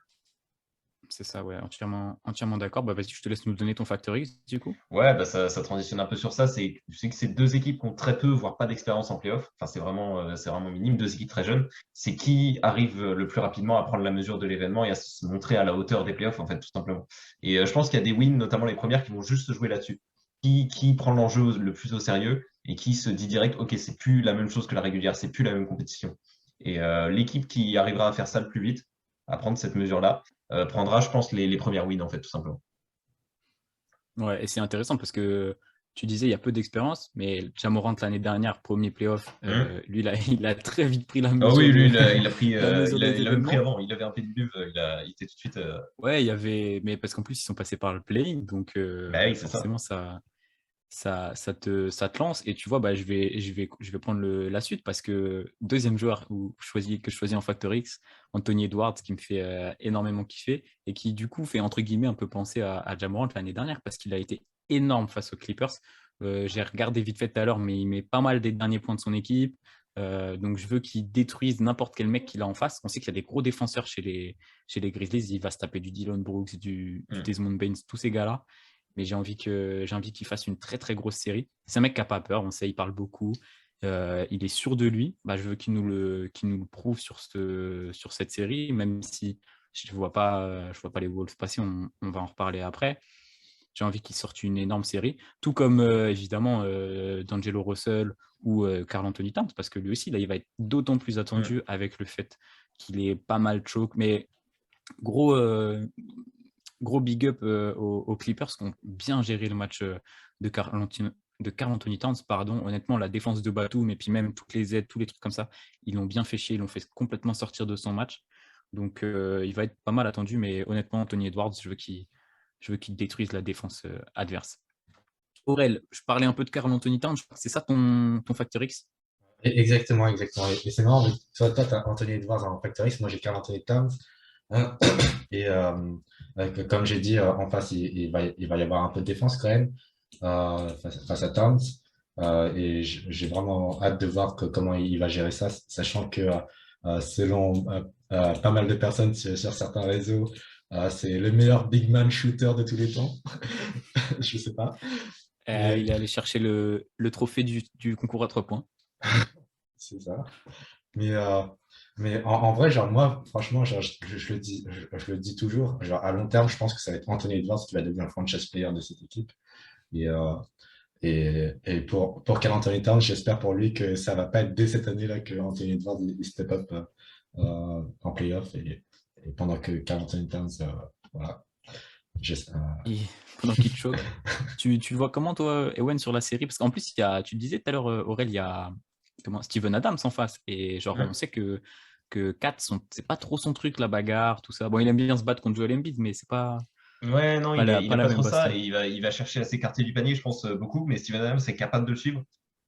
C'est ça, ouais, entièrement d'accord. Bah, vas-y, je te laisse nous donner ton Factor X, du coup. Ouais, bah ça transitionne un peu sur ça. Je sais que c'est 2 équipes qui ont très peu, voire pas d'expérience en playoff. Enfin, c'est vraiment minime, 2 équipes très jeunes. C'est qui arrive le plus rapidement à prendre la mesure de l'événement et à se montrer à la hauteur des playoffs, en fait, tout simplement. Et je pense qu'il y a des wins, notamment les premières, qui vont juste se jouer là-dessus. Qui prend l'enjeu le plus au sérieux et qui se dit direct, OK, c'est plus la même chose que la régulière, c'est plus la même compétition. Et l'équipe qui arrivera à faire ça le plus vite, à prendre cette mesure-là, prendra, je pense, les premières wins, en fait, tout simplement. Ouais, et c'est intéressant parce que tu disais il y a peu d'expérience, mais Ja Morant l'année dernière, premier playoff, Hum. lui, il a très vite pris la Ah mesure oui, lui, il a pris, la mesure des il a même pris événements. avant. Il avait un pédiluve, il était tout de suite. Ouais, il y avait, mais parce qu'en plus, ils sont passés par le play-in, donc Bah oui, c'est ça. forcément, ça te lance. Et tu vois, bah, je vais prendre la suite parce que deuxième joueur que je choisis en Factor X, Anthony Edwards, qui me fait énormément kiffer et qui, du coup, fait entre guillemets un peu penser à Ja Morant l'année dernière parce qu'il a été énorme face aux Clippers. J'ai regardé vite fait tout à l'heure, mais il met pas mal des derniers points de son équipe. Donc, je veux qu'il détruise n'importe quel mec qu'il a en face. On sait qu'il y a des gros défenseurs chez les Grizzlies. Il va se taper du Dillon Brooks, du Hum. Desmond Baines, tous ces gars-là. Mais j'ai envie qu'il fasse une très très grosse série. C'est un mec qui n'a pas peur, on sait, il parle beaucoup. Il est sûr de lui. Bah, je veux qu'il nous le prouve sur cette série, même si je vois pas les Wolves passer, on va en reparler après. J'ai envie qu'il sorte une énorme série, tout comme évidemment D'Angelo Russell ou Karl Anthony Towns, parce que lui aussi, là, il va être d'autant plus Hum. attendu avec le fait qu'il est pas mal choke. Mais gros, gros big up aux Clippers qui ont bien géré le match de Karl Anthony Towns, pardon. Honnêtement, la défense de Batum et puis même toutes les aides, tous les trucs comme ça, ils l'ont bien fait chier, ils l'ont fait complètement sortir de son match. Donc, il va être pas mal attendu, mais honnêtement, Anthony Edwards, je veux qu'il détruise la défense adverse. Aurel, je parlais un peu de Karl Anthony Towns, je crois que c'est ça ton Factor X. Exactement, exactement. Et c'est marrant, toi, tu as Anthony Edwards en Factor X, moi j'ai Karl Anthony Towns. Hein. Et comme j'ai dit, en face, il va y avoir un peu de défense quand même face à Towns. Et j'ai vraiment hâte de voir comment il va gérer ça, sachant que selon pas mal de personnes sur certains réseaux, c'est le meilleur big man shooter de tous les temps. Je sais pas. Mais Il est allé chercher le trophée du concours à 3 points. c'est ça. Mais, euh, mais en vrai, genre, moi, franchement, genre, je le dis toujours, genre, à long terme, je pense que ça va être Anthony Edwards qui va devenir le franchise player de cette équipe. Et, et pour Karl Anthony Towns, j'espère pour lui que ça va pas être dès cette année-là que Anthony Edwards il step up en playoff et pendant que Karl Anthony Towns, voilà. Et pendant qu'il te choque. Tu le vois comment, toi, Ewen, sur la série? Parce qu'en plus, tu le disais tout à l'heure, Aurel, il y a Steven Adams en face. Et genre, on sait que Kat, c'est pas trop son truc, la bagarre, tout ça. Bon, il aime bien se battre contre Joel Embiid, mais c'est Ouais, non, il pas a la pas même trop ça baston. et il va chercher à s'écarter du panier, je pense, beaucoup, mais Steven Adams est capable de le suivre.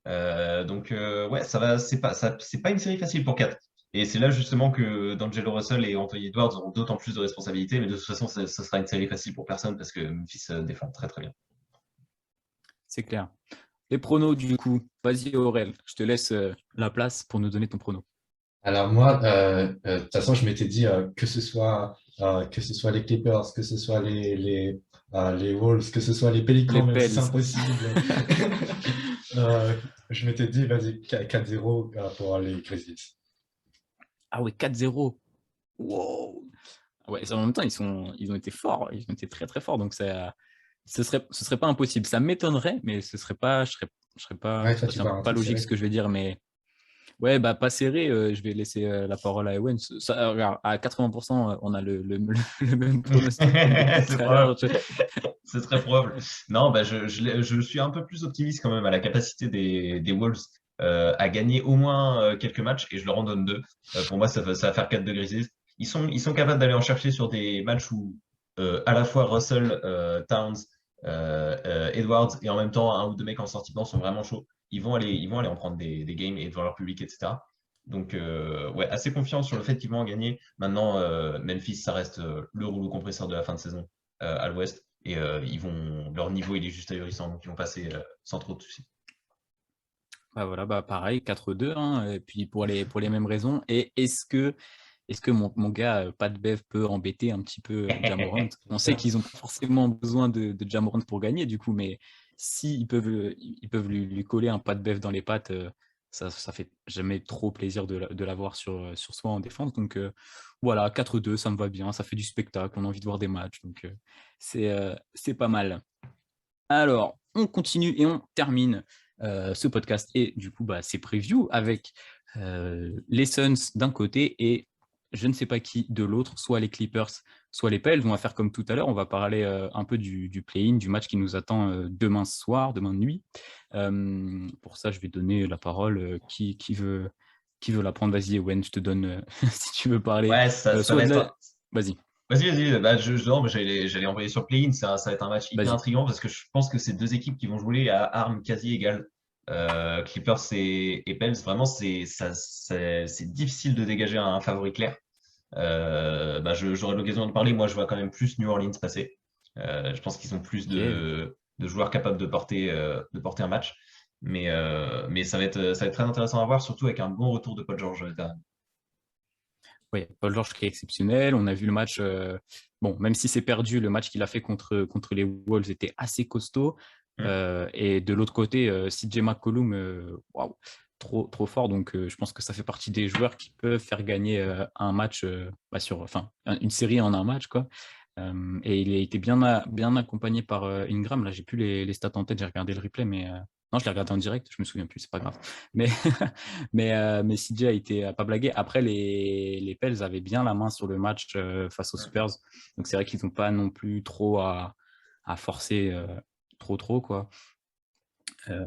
Ouais, ça va, c'est pas une série facile pour Kat. Et c'est là justement que D'Angelo Russell et Anthony Edwards auront d'autant plus de responsabilités, mais de toute façon, ça sera une série facile pour personne parce que Memphis défend très très bien. C'est clair. Les pronos, du coup. Vas-y, Aurel, je te laisse la place pour nous donner ton prono. Alors moi, de toute façon, je m'étais dit que ce soit les Clippers, que ce soit les Wolves, que ce soit les Les Pelicans, même si c'est Pels. impossible, je m'étais dit, vas-y, 4-0 pour les Grizzlies. Ah ouais, 4-0. Wow. Ouais, en même temps, ils ont été forts. Ils ont été très, très forts. Donc, ce serait pas impossible. Ça m'étonnerait, mais ce serait pas, Ouais, je sais toi, pas, tu c'est un vois peu un pas truc logique serré. ce que je vais dire, mais ouais, bah, pas serré. Je vais laisser la parole à Ewen. Regarde, à 80%, on a le même pronostic depuis C'est tout à l'heure. probable. C'est très probable. Non, bah, je suis un peu plus optimiste quand même à la capacité des Wolves à gagner au moins quelques matchs et je leur en donne deux. Pour moi, ça va faire 4 de Grizzlies. Ils sont capables d'aller en chercher sur des matchs où à la fois Russell, Towns, Edwards et en même temps un ou deux mecs en sortie de banc sont vraiment chauds. Ils vont aller en prendre des games et devant leur public, etc. Donc, ouais, assez confiant sur le fait qu'ils vont en gagner. Maintenant, Memphis, ça reste le rouleau compresseur de la fin de saison à l'ouest. Et leur niveau, il est juste ahurissant. Donc, ils vont passer sans trop de soucis. Bah voilà, bah pareil, 4-2, hein, et puis pour les mêmes raisons. Et est-ce que mon gars, Pat Bev, peut embêter un petit peu Ja Morant? On sait qu'ils ont pas forcément besoin de Ja Morant pour gagner, du coup, mais s'ils peuvent, ils peuvent lui coller un Pat Bev dans les pattes, ça fait jamais trop plaisir de l'avoir sur soi en défense. Donc voilà, 4-2, ça me va bien, ça fait du spectacle, on a envie de voir des matchs, donc c'est pas mal. Alors, on continue et on termine ce podcast et du coup, bah, c'est preview avec les Suns d'un côté et je ne sais pas qui de l'autre, soit les Clippers, soit les Pels. On va faire comme tout à l'heure, on va parler un peu du play-in, du match qui nous attend demain soir, demain nuit. Pour ça, je vais donner la parole. Qui veut la prendre? Vas-y, Ewen, je te donne si tu veux parler. Ouais, ça Soit va de être la... Vas-y, Vas-y, vas-y. Bah, non, mais j'allais envoyer sur Play-in. Ça va être un match hyper vas-y. intriguant parce que je pense que c'est deux équipes qui vont jouer à armes quasi égales. Clippers et Pels, vraiment, c'est difficile de dégager un favori clair. Bah, j'aurai l'occasion de parler. Moi, je vois quand même plus New Orleans passer. Je pense qu'ils ont plus Ok. de joueurs capables de porter un match. Mais ça va être très intéressant à voir, surtout avec un bon retour de Paul George derrière. Oui, Paul George qui est exceptionnel. On a vu le match, bon, même si c'est perdu, le match qu'il a fait contre les Wolves était assez costaud. Hmm. Et de l'autre côté, CJ McCollum, waouh, trop, trop fort. Donc, je pense que ça fait partie des joueurs qui peuvent faire gagner un match, enfin, une série en un match, quoi. Et il a été bien accompagné par Ingram. Là, j'ai plus les stats en tête, j'ai regardé le replay, mais non, je l'ai regardé en direct, je me souviens plus, c'est pas grave. Mais, mais CJ a pas blagué. Après, les Pels avaient bien la main sur le match face aux Spurs. Donc, c'est vrai qu'ils n'ont pas non plus trop à forcer trop, quoi.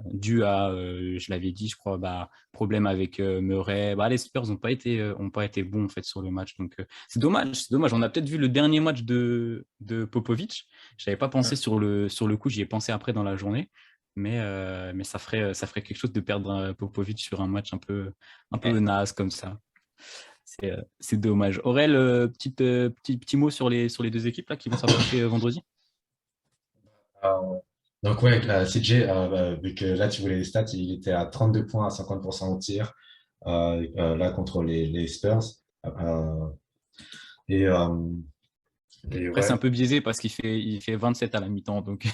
Dû à, je l'avais dit, je crois, bah, problème avec Murray. Bah, les Spurs ont pas été bons en fait sur le match. Donc, c'est dommage, c'est dommage. On a peut-être vu le dernier match de Popovic. Je n'avais pas pensé sur le coup, j'y ai pensé après dans la journée. Mais ça ferait quelque chose de perdre Popovic sur un match un peu Ouais. naze comme ça. C'est dommage. Aurel, petit mot sur les deux équipes là, qui vont s'affronter vendredi. Euh, donc, ouais, CJ, vu que là, tu voulais les stats, il était à 32 points à 50% au tir, là, contre les Spurs. Euh, et, euh, et Après, c'est un ouais, peu biaisé parce qu'il fait 27 à la mi-temps. Donc,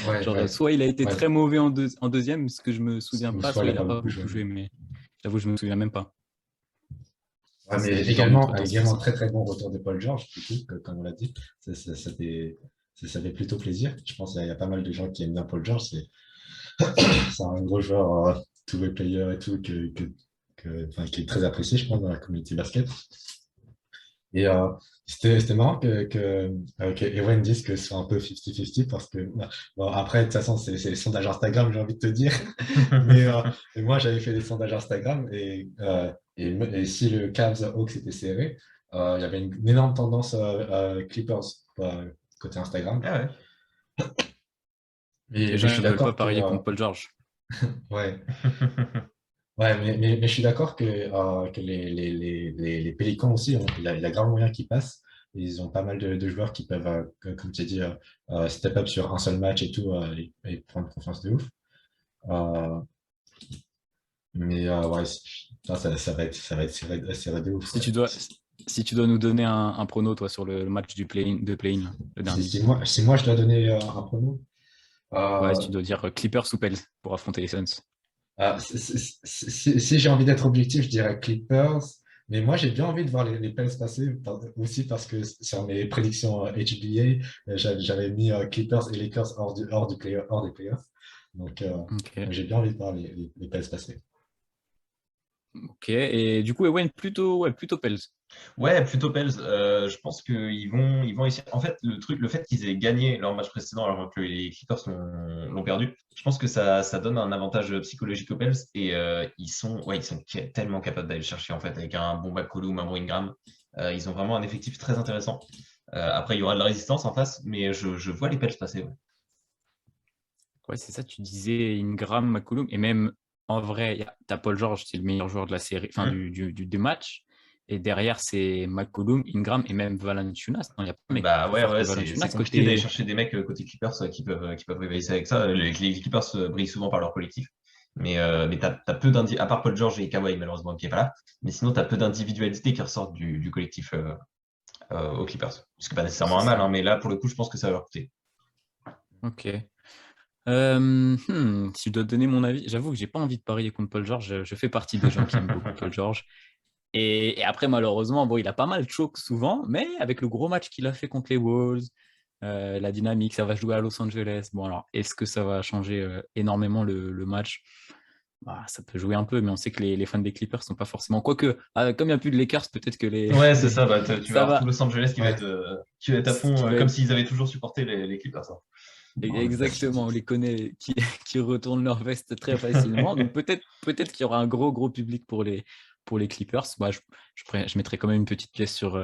ouais, genre, ouais, soit il a été ouais. très mauvais en deuxième, ce que je me souviens Ou pas, soit soit il il n'a n'a pas pas beaucoup joué. beaucoup joué, mais j'avoue, je me souviens même pas. Ouais, mais C'est le genre de également, truc assez également facile. très très bon retour de Paul George, du coup, comme on l'a dit. Ça fait plutôt plaisir. Je pense qu'il y a pas mal de gens qui aiment bien Paul George. C'est un gros joueur, two-way player et tout, enfin, qui est très apprécié, je pense, dans la communauté basket. Et c'était marrant que Ewen dise que ce soit un peu 50-50 parce que, bon, après, de toute façon, c'est les sondages Instagram, j'ai envie de te dire. Mais, mais moi, j'avais fait des sondages Instagram et si le Cavs Hawks était serré, il y avait une énorme tendance Clippers côté Instagram. Ah ouais. Les Mais gens je suis ne veulent pas d'accord que, parier contre Paul George. ouais, ouais, mais je suis d'accord que les Pélicans aussi, il y a grand moyen qu'ils passent. Ils ont pas mal de joueurs qui peuvent, comme tu as dit, step up sur un seul match et tout, et prendre confiance de ouf. Euh, mais ouais, ça va être serré de ouf. Si Ouais. tu dois, si tu dois nous donner un prono, toi, sur le match du play-in, là, le Si, dernier. si moi je dois donner un prono, Ouais, euh, si tu dois dire Clippers ou Pels pour affronter les Suns. si j'ai envie d'être objectif, je dirais Clippers. Mais moi, j'ai bien envie de voir les Pels passer, aussi parce que sur mes prédictions HBA, j'avais mis Clippers et Lakers hors des playoffs. Donc, Ok. j'ai bien envie de voir les Pels passer. Ok. Et du coup, Ewen, plutôt Pels. Ouais, plutôt Pels. Je pense qu'ils vont essayer. En fait, le fait qu'ils aient gagné leur match précédent alors que les Clippers l'ont perdu, je pense que ça donne un avantage psychologique aux Pels et ils sont tellement capables d'aller le chercher en fait avec un bon McCollum, un bon Ingram. Ils ont vraiment un effectif très intéressant. Après, il y aura de la résistance en face, mais je vois les Pels passer. Ouais. Ouais, c'est ça, tu disais Ingram, McCollum, et même en vrai, t'as Paul George, c'est le meilleur joueur de la série, enfin Hmm. du match. Et derrière, c'est McCollum, Ingram et même Valanciunas. Non, il n'y a pas un mec Bah plus ouais, fort ouais, que c'est Valanciunas compliqué d'aller côté. chercher des mecs côté Clippers qui peuvent rivaliser avec ça. Les Clippers brillent souvent par leur collectif. Mais t'as peu à part Paul George et Kawhi, malheureusement, qui est pas là. Mais sinon, t'as peu d'individualité qui ressortent du collectif aux Clippers. Ce qui n'est pas nécessairement C'est un mal, hein, ça. mais là, pour le coup, je pense que ça va leur coûter. Ok. Si je dois te donner mon avis, j'avoue que j'ai pas envie de parier contre Paul George. Je fais partie des gens qui aiment beaucoup Paul George. Et après, malheureusement, bon, il a pas mal choke souvent, mais avec le gros match qu'il a fait contre les Wolves, la dynamique, ça va jouer à Los Angeles. Bon, alors, est-ce que ça va changer énormément le match? Bah, ça peut jouer un peu, mais on sait que les fans des Clippers sont pas forcément. Quoique, comme il n'y a plus de Lakers, peut-être que Ouais, c'est ça. Bah, tu vas ça avoir tout va. Los Angeles Ouais. qui va être à Qui fond, va comme être s'ils avaient toujours supporté les Clippers. Hein. exactement, on les connaît qui retournent leur veste très facilement. Donc peut-être qu'il y aura un gros public pour les Clippers. Moi, je mettrais quand même une petite pièce sur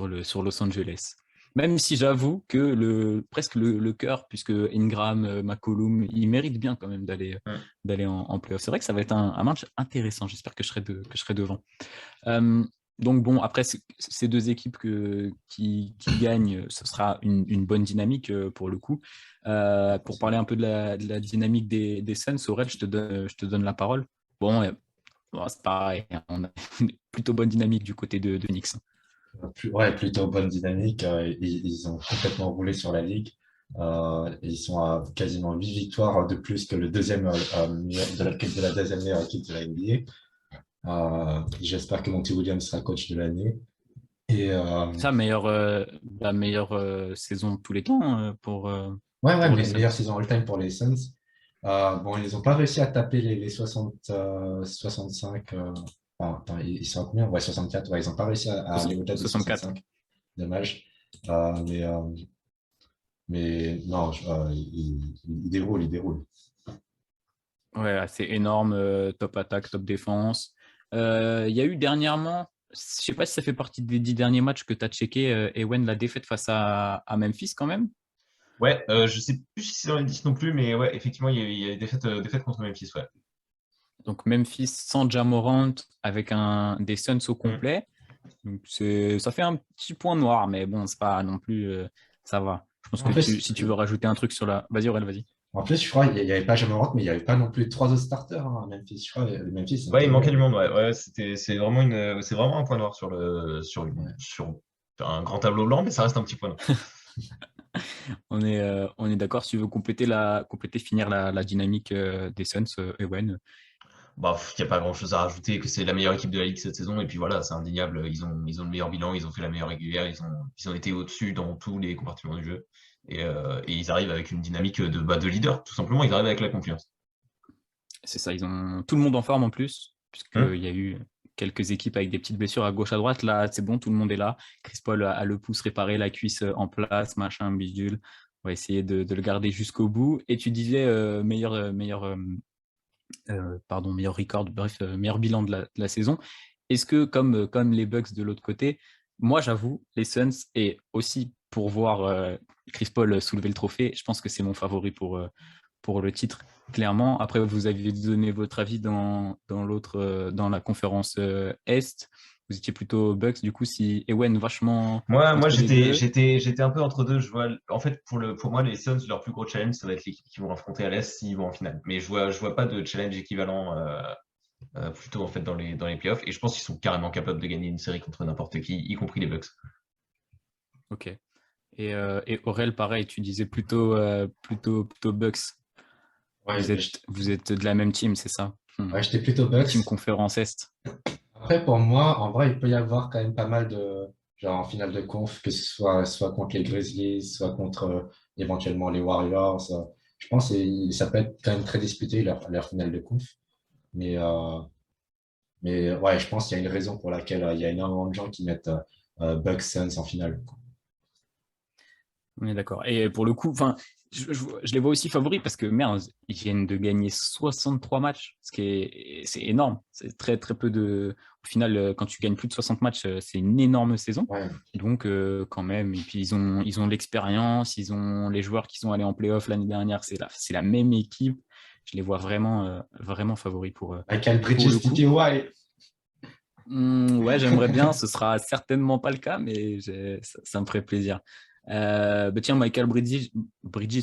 Los Angeles. Même si j'avoue que presque le cœur, puisque Ingram, McCollum, ils méritent bien quand même Hmm. d'aller en playoff. C'est vrai que ça va être un match intéressant. J'espère que je serai devant. Euh, donc bon, après ces deux équipes qui gagnent, ce sera une bonne dynamique pour le coup. Pour parler un peu de la dynamique des Suns, Aurel, je te donne la parole. Bon, bon, c'est pareil, hein, on a une plutôt bonne dynamique du côté de Knicks. Ouais, plutôt bonne dynamique. Ils ont complètement roulé sur la ligue. Ils sont à quasiment 8 victoires de plus que le deuxième de la deuxième meilleure équipe de la NBA. J'espère que Monty Williams sera coach de l'année. Et Ça, la meilleure saison de tous les temps ouais, pour les mais Suns. meilleure saison all-time pour les Suns. Bon, ils n'ont pas réussi à taper les 60, 65. Enfin, ils sont à combien? Ouais, 64. Ouais, ils n'ont pas réussi à aller au-delà des 64. 65. Dommage. Mais non, il déroule, il déroule. Ouais, c'est énorme, top attaque, top défense. Il y a eu dernièrement, je sais pas si ça fait partie des 10 derniers matchs que tu as checké, Ewen, la défaite face à Memphis quand même. Ouais, je sais plus si c'est dans les 10 non plus, mais ouais, effectivement, il y a des fêtes contre Memphis, ouais. Donc Memphis sans Ja Morant avec des Suns au Hmm. complet. Donc ça fait un petit point noir, mais bon, c'est pas non plus, ça va. Je pense En que plus, si tu veux rajouter un truc sur la. Vas-y, Aurel, vas-y. je crois qu'il n'y avait pas Jamorant, mais il n'y avait pas non plus trois autres starters, hein, à Memphis. Je crois Memphis, ils ont Ouais, été il manquait nuls. du monde, ouais. Ouais, c'est vraiment un point noir Ouais. sur un grand tableau blanc, mais ça reste un petit point noir. On est d'accord. Si tu veux finir la dynamique des Suns, Ewen. Bah, il n'y a pas grand-chose à rajouter, que c'est la meilleure équipe de la Ligue cette saison, et puis voilà, c'est indéniable. Ils ont le meilleur bilan, ils ont fait la meilleure régulière, ils ont été au-dessus dans tous les compartiments du jeu. Et ils arrivent avec une dynamique de leader, tout simplement, ils arrivent avec la confiance. C'est ça, ils ont tout le monde en forme en plus, Hum. puisqu'il y a eu quelques équipes avec des petites blessures à gauche, à droite. Là, c'est bon, tout le monde est là. Chris Paul a le pouce réparé, la cuisse en place, machin, bidule. On va essayer de le garder jusqu'au bout. Et tu disais meilleur record, bref, meilleur bilan de la saison. Est-ce que, comme les Bucks de l'autre côté, moi, j'avoue, les Suns, et aussi pour voir Chris Paul soulever le trophée, je pense que c'est mon favori pour le titre, clairement. Après, vous aviez donné votre avis dans la conférence Est. Vous étiez plutôt Bucks, du coup, si Ewen vachement Moi, entre les deux. j'étais un peu entre deux. Je vois, en fait, pour moi, les Suns, leur plus gros challenge, ça va être l'équipe qui vont affronter à l'Est s'ils vont en finale. Mais je vois pas de challenge équivalent plutôt en fait dans les playoffs. Et je pense qu'ils sont carrément capables de gagner une série contre n'importe qui, y compris les Bucks. Ok. Et Aurel, pareil, tu disais plutôt Bucks. Ouais, Vous êtes de la même team, c'est ça? ouais, j'étais plutôt Bucks. Team conférence Est. Après, pour moi, en vrai, il peut y avoir quand même pas mal de, genre en finale de conf, que ce soit contre les Grizzlies, soit contre éventuellement les Warriors. Je pense que ça peut être quand même très disputé, leur finale de conf. Mais ouais, je pense qu'il y a une raison pour laquelle il y a énormément de gens qui mettent Bucks Suns en finale. On est d'accord. Et pour le coup, enfin, je les vois aussi favoris parce que merde, ils viennent de gagner 63 matchs, c'est énorme. C'est très très peu de. Au final, quand tu gagnes plus de 60 matchs, c'est une énorme saison. Ouais. Donc quand même, et puis ils ont l'expérience, ils ont les joueurs qui sont allés en playoff l'année dernière, c'est la même équipe. Je les vois vraiment favoris Michael pour Bridges, le coup. TTY. Ouais, j'aimerais bien. Ce sera certainement pas le cas, mais ça me ferait plaisir. Bah tiens, Michael Bridges,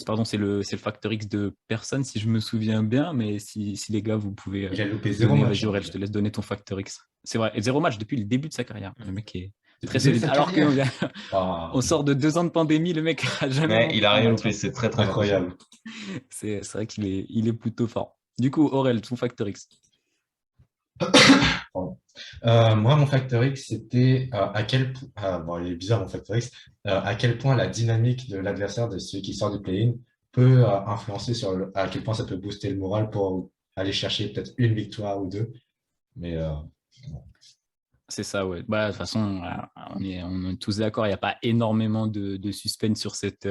pardon, c'est le facteur X de personne, si je me souviens bien. Mais si les gars, vous pouvez Il a loupé 0 donner, match. vas-y, Aurel, je te laisse donner ton facteur X. C'est vrai, et 0 match depuis le début de sa carrière. Le mec est très Depuis solide. sa Alors carrière. qu'on Ah, sort de 2 ans de pandémie, le mec a jamais Ouais, il manqué a un rien match. loupé, c'est très très incroyable. C'est vrai il est plutôt fort. Du coup, Aurel, ton facteur X. Pardon. Moi, mon facteur X, c'était à quel point, bon, il est bizarre mon facteur X, à quel point la dynamique de l'adversaire, de celui qui sort du play-in, peut influencer sur à quel point ça peut booster le moral pour aller chercher peut-être une victoire ou deux. Mais bon. C'est ça, ouais. Bah, de toute façon, on est tous d'accord, il n'y a pas énormément de suspense sur cette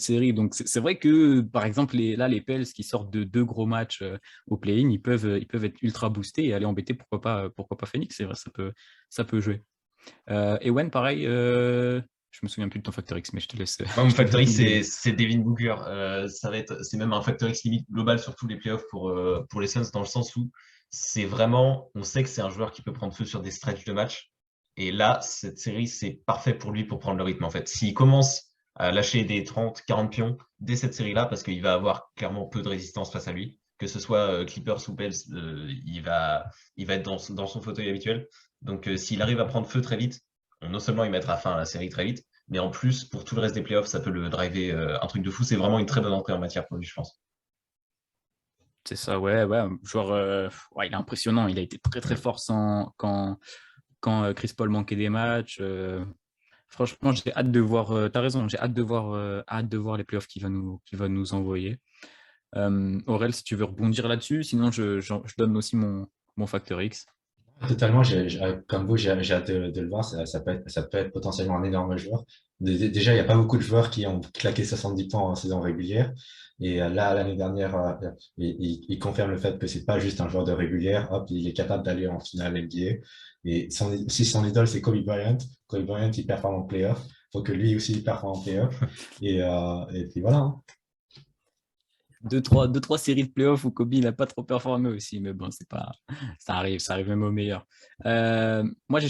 série. Donc, c'est vrai que, par exemple, les Pels qui sortent de 2 gros matchs au play-in, ils peuvent être ultra boostés et aller embêter, pourquoi pas Phoenix. C'est vrai, ça peut jouer. Ewen, pareil, je me souviens plus de ton facteur X, mais je te laisse. Moi, mon je te laisse factor X, donner. c'est Devin Booker. C'est même un factor X limite global sur tous les playoffs pour les Suns, dans le sens où c'est vraiment, on sait que c'est un joueur qui peut prendre feu sur des stretches de match. Et là, cette série, c'est parfait pour lui pour prendre le rythme, en fait. S'il commence à lâcher des 30, 40 pions dès cette série-là, parce qu'il va avoir clairement peu de résistance face à lui, que ce soit Clippers ou Pels, il va être dans son fauteuil habituel. Donc, s'il arrive à prendre feu très vite, non seulement il mettra fin à la série très vite, mais en plus, pour tout le reste des playoffs, ça peut le driver un truc de fou. C'est vraiment une très bonne entrée en matière pour lui, je pense. C'est ça, ouais. Joueur, ouais, il est impressionnant. Il a été très, très fort quand Chris Paul manquait des matchs. Franchement, j'ai hâte de voir. T'as raison, j'ai hâte de voir les playoffs qu'il va nous envoyer. Aurel, si tu veux rebondir là-dessus, sinon je donne aussi mon facteur X. Totalement, comme vous, j'ai hâte de le voir. Ça peut être potentiellement un énorme joueur. Déjà, il n'y a pas beaucoup de joueurs qui ont claqué 70 points en saison régulière. Et là, l'année dernière, il confirme le fait que c'est pas juste un joueur de régulière. Hop, il est capable d'aller en finale NBA. Et si son idole, c'est Kobe Bryant, il performe en playoff. Il faut que lui aussi, il performe en playoff. Et puis voilà. Hein. Deux, trois séries de playoffs où Kobe n'a pas trop performé aussi, mais bon, c'est pas, ça arrive même au meilleur. Moi,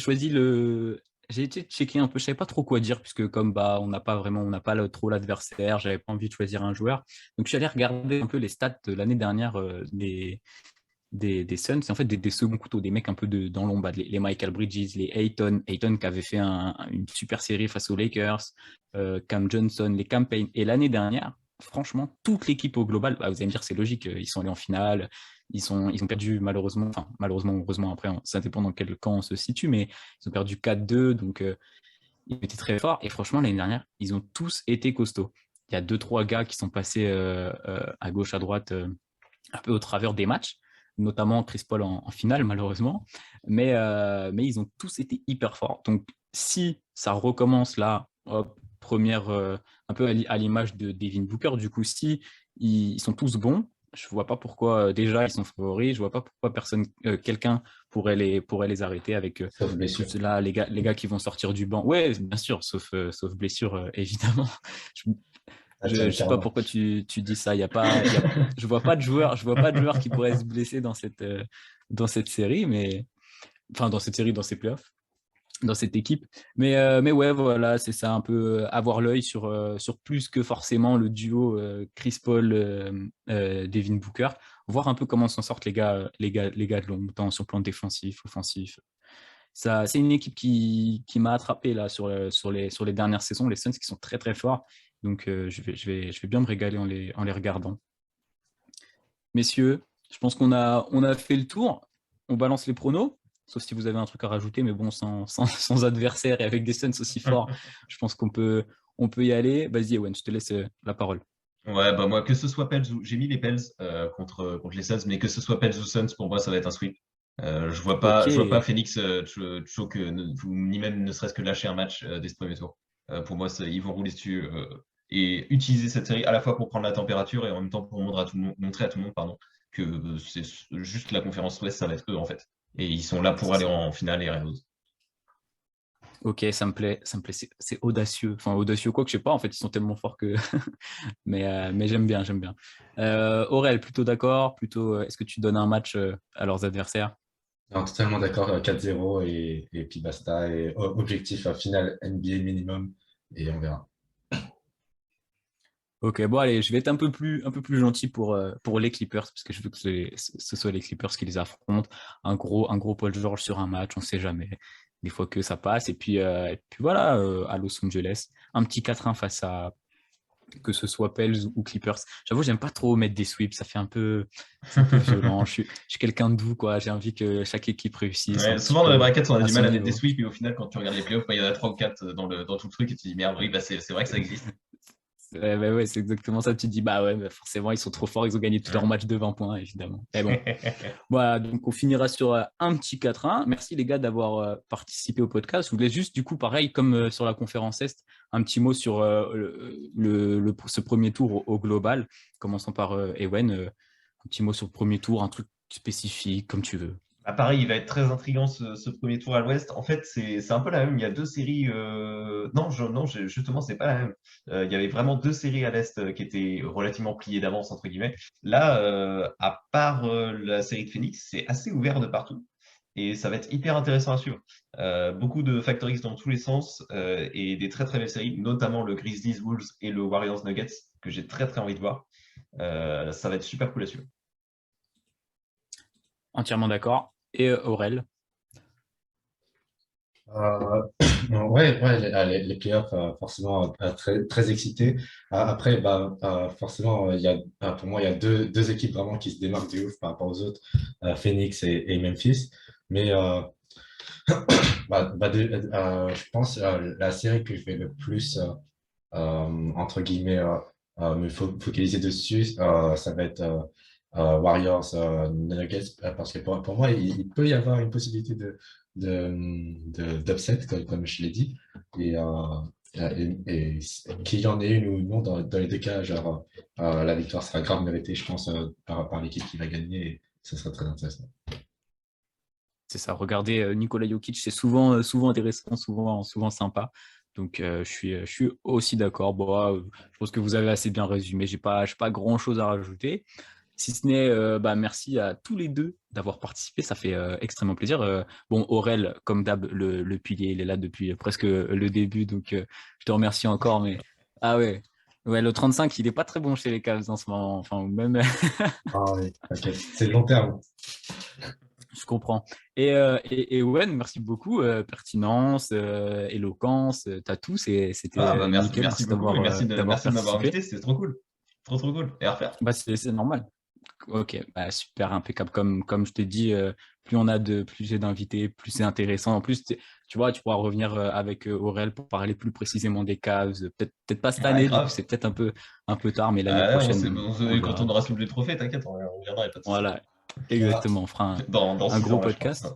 j'ai été checker un peu, je savais pas trop quoi dire, puisque comme bah, on n'a pas trop l'adversaire, j'avais pas envie de choisir un joueur. Donc, je suis allé regarder un peu les stats de l'année dernière des Suns, c'est en fait des seconds couteaux, des mecs un peu dans l'ombre, les Michael Bridges, les Ayton qui avait fait une super série face aux Lakers, Cam Johnson, les Cam Payne. Et l'année dernière, franchement, toute l'équipe au global, bah, vous allez me dire, c'est logique, ils sont allés en finale, ils ont perdu malheureusement, heureusement, après, ça dépend dans quel camp on se situe, mais ils ont perdu 4-2, donc ils étaient très forts. Et franchement, l'année dernière, ils ont tous été costauds. Il y a 2-3 gars qui sont passés à gauche, à droite, un peu au travers des matchs. notamment Chris Paul en finale, malheureusement. Mais ils ont tous été hyper forts. Donc, si ça recommence là, hop, première, un peu à l'image de Devin Booker, du coup, si ils sont tous bons, je ne vois pas pourquoi, déjà, ils sont favoris. Je ne vois pas pourquoi quelqu'un pourrait les arrêter avec Sauf blessure. tous là, les gars qui vont sortir du banc. Ouais, bien sûr, sauf blessure, évidemment. Je sais pas pourquoi tu dis ça. Je vois pas de joueur qui pourrait se blesser dans cette série, mais enfin dans cette série, dans ces playoffs, dans cette équipe. Mais ouais, voilà, c'est ça, un peu avoir l'œil sur plus que forcément le duo Chris Paul, Devin Booker, voir un peu comment s'en sortent les gars de long, tant sur le plan défensif, offensif. Ça, c'est une équipe qui m'a attrapé là sur les dernières saisons, les Suns qui sont très très forts. Donc je vais bien me régaler en les regardant. Messieurs, je pense qu'on a fait le tour. On balance les pronos, sauf si vous avez un truc à rajouter, mais bon, sans adversaire et avec des Suns aussi forts, je pense qu'on peut y aller. Vas-y, Ewan, je te laisse la parole. Ouais, bah moi, que ce soit Pels ou. J'ai mis les Pels contre les Suns, mais que ce soit Pels ou Suns, pour moi, ça va être un sweep. Ok, Je vois pas Phoenix choke, ni même ne serait-ce que lâcher un match dès ce premier tour. Pour moi, ils vont rouler dessus et utiliser cette série à la fois pour prendre la température et en même temps pour montrer à tout le monde, pardon, que c'est juste la conférence Ouest, ça va être eux en fait. Et ils sont là pour c'est aller ça. en finale et rien d'autre. Ok, ça me plaît, c'est audacieux. Enfin, audacieux quoi que je sais pas, en fait, ils sont tellement forts que. mais j'aime bien. Aurel, plutôt d'accord, est-ce que tu donnes un match à leurs adversaires? Non, totalement d'accord, 4-0 et puis basta. Et objectif final NBA minimum et on verra. Ok, bon allez, je vais être un peu plus gentil pour les Clippers, parce que je veux que ce soit les Clippers qui les affrontent. Un gros Paul George sur un match, on sait jamais. Des fois que ça passe. Et puis voilà, à Los Angeles, un petit 4-1 face à que ce soit Pels ou Clippers. J'avoue, j'aime pas trop mettre des sweeps, c'est un peu violent. Je suis quelqu'un de doux, quoi. J'ai envie que chaque équipe réussisse un Ouais, petit souvent dans les peu brackets, on a à du mal son à mettre des niveau. sweeps et au final, quand tu regardes les playoffs, bah, il y en a 3 ou 4 dans tout le truc et tu te dis merde, oui, bah, c'est vrai que ça existe. Ouais, c'est exactement ça. Tu te dis, bah ouais, bah forcément, ils sont trop forts, ils ont gagné tous leurs Ouais. matchs de 20 points, évidemment. Mais bon, voilà, donc on finira sur un petit 4-1. Merci les gars d'avoir participé au podcast. Je voulais juste, du coup, pareil, comme sur la conférence Est, un petit mot sur ce premier tour au global. Commençons par Ewen, un petit mot sur le premier tour, un truc spécifique, comme tu veux. Ah, pareil, il va être très intriguant ce premier tour à l'Ouest. En fait, c'est un peu la même. Il y a deux séries. Non, justement, c'est pas la même. Il y avait vraiment deux séries à l'Est qui étaient relativement pliées d'avance, entre guillemets. Là, à part la série de Phoenix, c'est assez ouvert de partout. Et ça va être hyper intéressant à suivre. Beaucoup de Factor X dans tous les sens et des très très belles séries, notamment le Grizzlies Wolves et le Warriors Nuggets, que j'ai très très envie de voir. Ça va être super cool à suivre. Entièrement d'accord. Et Aurel. Euh, ouais, les playoffs, forcément, très, très excités. Après, bah, forcément, pour moi, il y a deux équipes vraiment qui se démarquent du ouf par rapport aux autres, Phoenix et Memphis. Mais je pense la série que je vais le plus, entre guillemets, me focaliser dessus, ça va être Warriors Nuggets, parce que pour moi, il peut y avoir une possibilité d'upset, comme je l'ai dit, et, qu'il y en ait une ou non, dans les deux cas, genre, la victoire sera grave méritée, je pense, par l'équipe qui va gagner, et ce sera très intéressant. C'est ça, regardez Nikola Jokic, c'est souvent intéressant, souvent sympa. Donc je suis aussi d'accord. Bon, je pense que vous avez assez bien résumé. J'ai pas grand-chose à rajouter. Si ce n'est, merci à tous les deux d'avoir participé. Ça fait extrêmement plaisir. Bon, Aurel, comme d'hab, le pilier, il est là depuis presque le début. Donc je te remercie encore. Mais ah ouais, le 35, il est pas très bon chez les Cavs en ce moment. Enfin, même. Ah oui, t'inquiète, c'est le long terme. Je comprends. Et Owen, merci beaucoup. Pertinence, éloquence, t'as tout. C'était Ah bah nickel. merci Merci beaucoup et d'avoir merci de m'avoir participé. invité, c'était trop cool. Trop cool. Et à refaire. Bah, c'est normal. Ok, bah, super impeccable. Comme je t'ai dit, plus j'ai d'invités, plus c'est intéressant. En plus, tu vois, tu pourras revenir avec Aurel pour parler plus précisément des Cavs. Peut-être pas cette Ouais, année, du coup, grave. c'est peut-être un peu tard, mais l'année Ah, prochaine, on quand on verra. aura soulevé le trophée, t'inquiète, on reviendra, y a pas de souci. Voilà, Exactement, on fera Dans un 6 gros ans, là, je pense. podcast.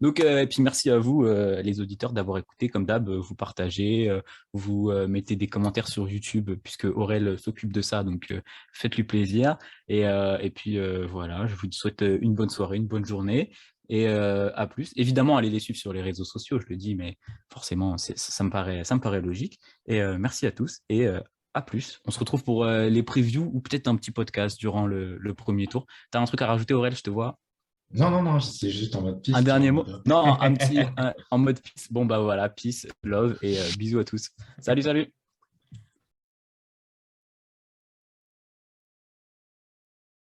Donc, et puis merci à vous, les auditeurs, d'avoir écouté. Comme d'hab, vous partagez, vous mettez des commentaires sur YouTube, puisque Aurel s'occupe de ça, donc faites-lui plaisir. Et puis voilà, je vous souhaite une bonne soirée, une bonne journée, et à plus. Évidemment, allez les suivre sur les réseaux sociaux, je le dis, mais forcément, ça me paraît logique. Et merci à tous, et à plus. On se retrouve pour les previews ou peut-être un petit podcast durant le premier tour. T'as un truc à rajouter, Aurel, je te vois? Non, non, non, c'est juste en mode Un piste. dernier mot? Non, un petit en mode peace. Bon, bah voilà, peace, love et bisous à tous. Salut, salut!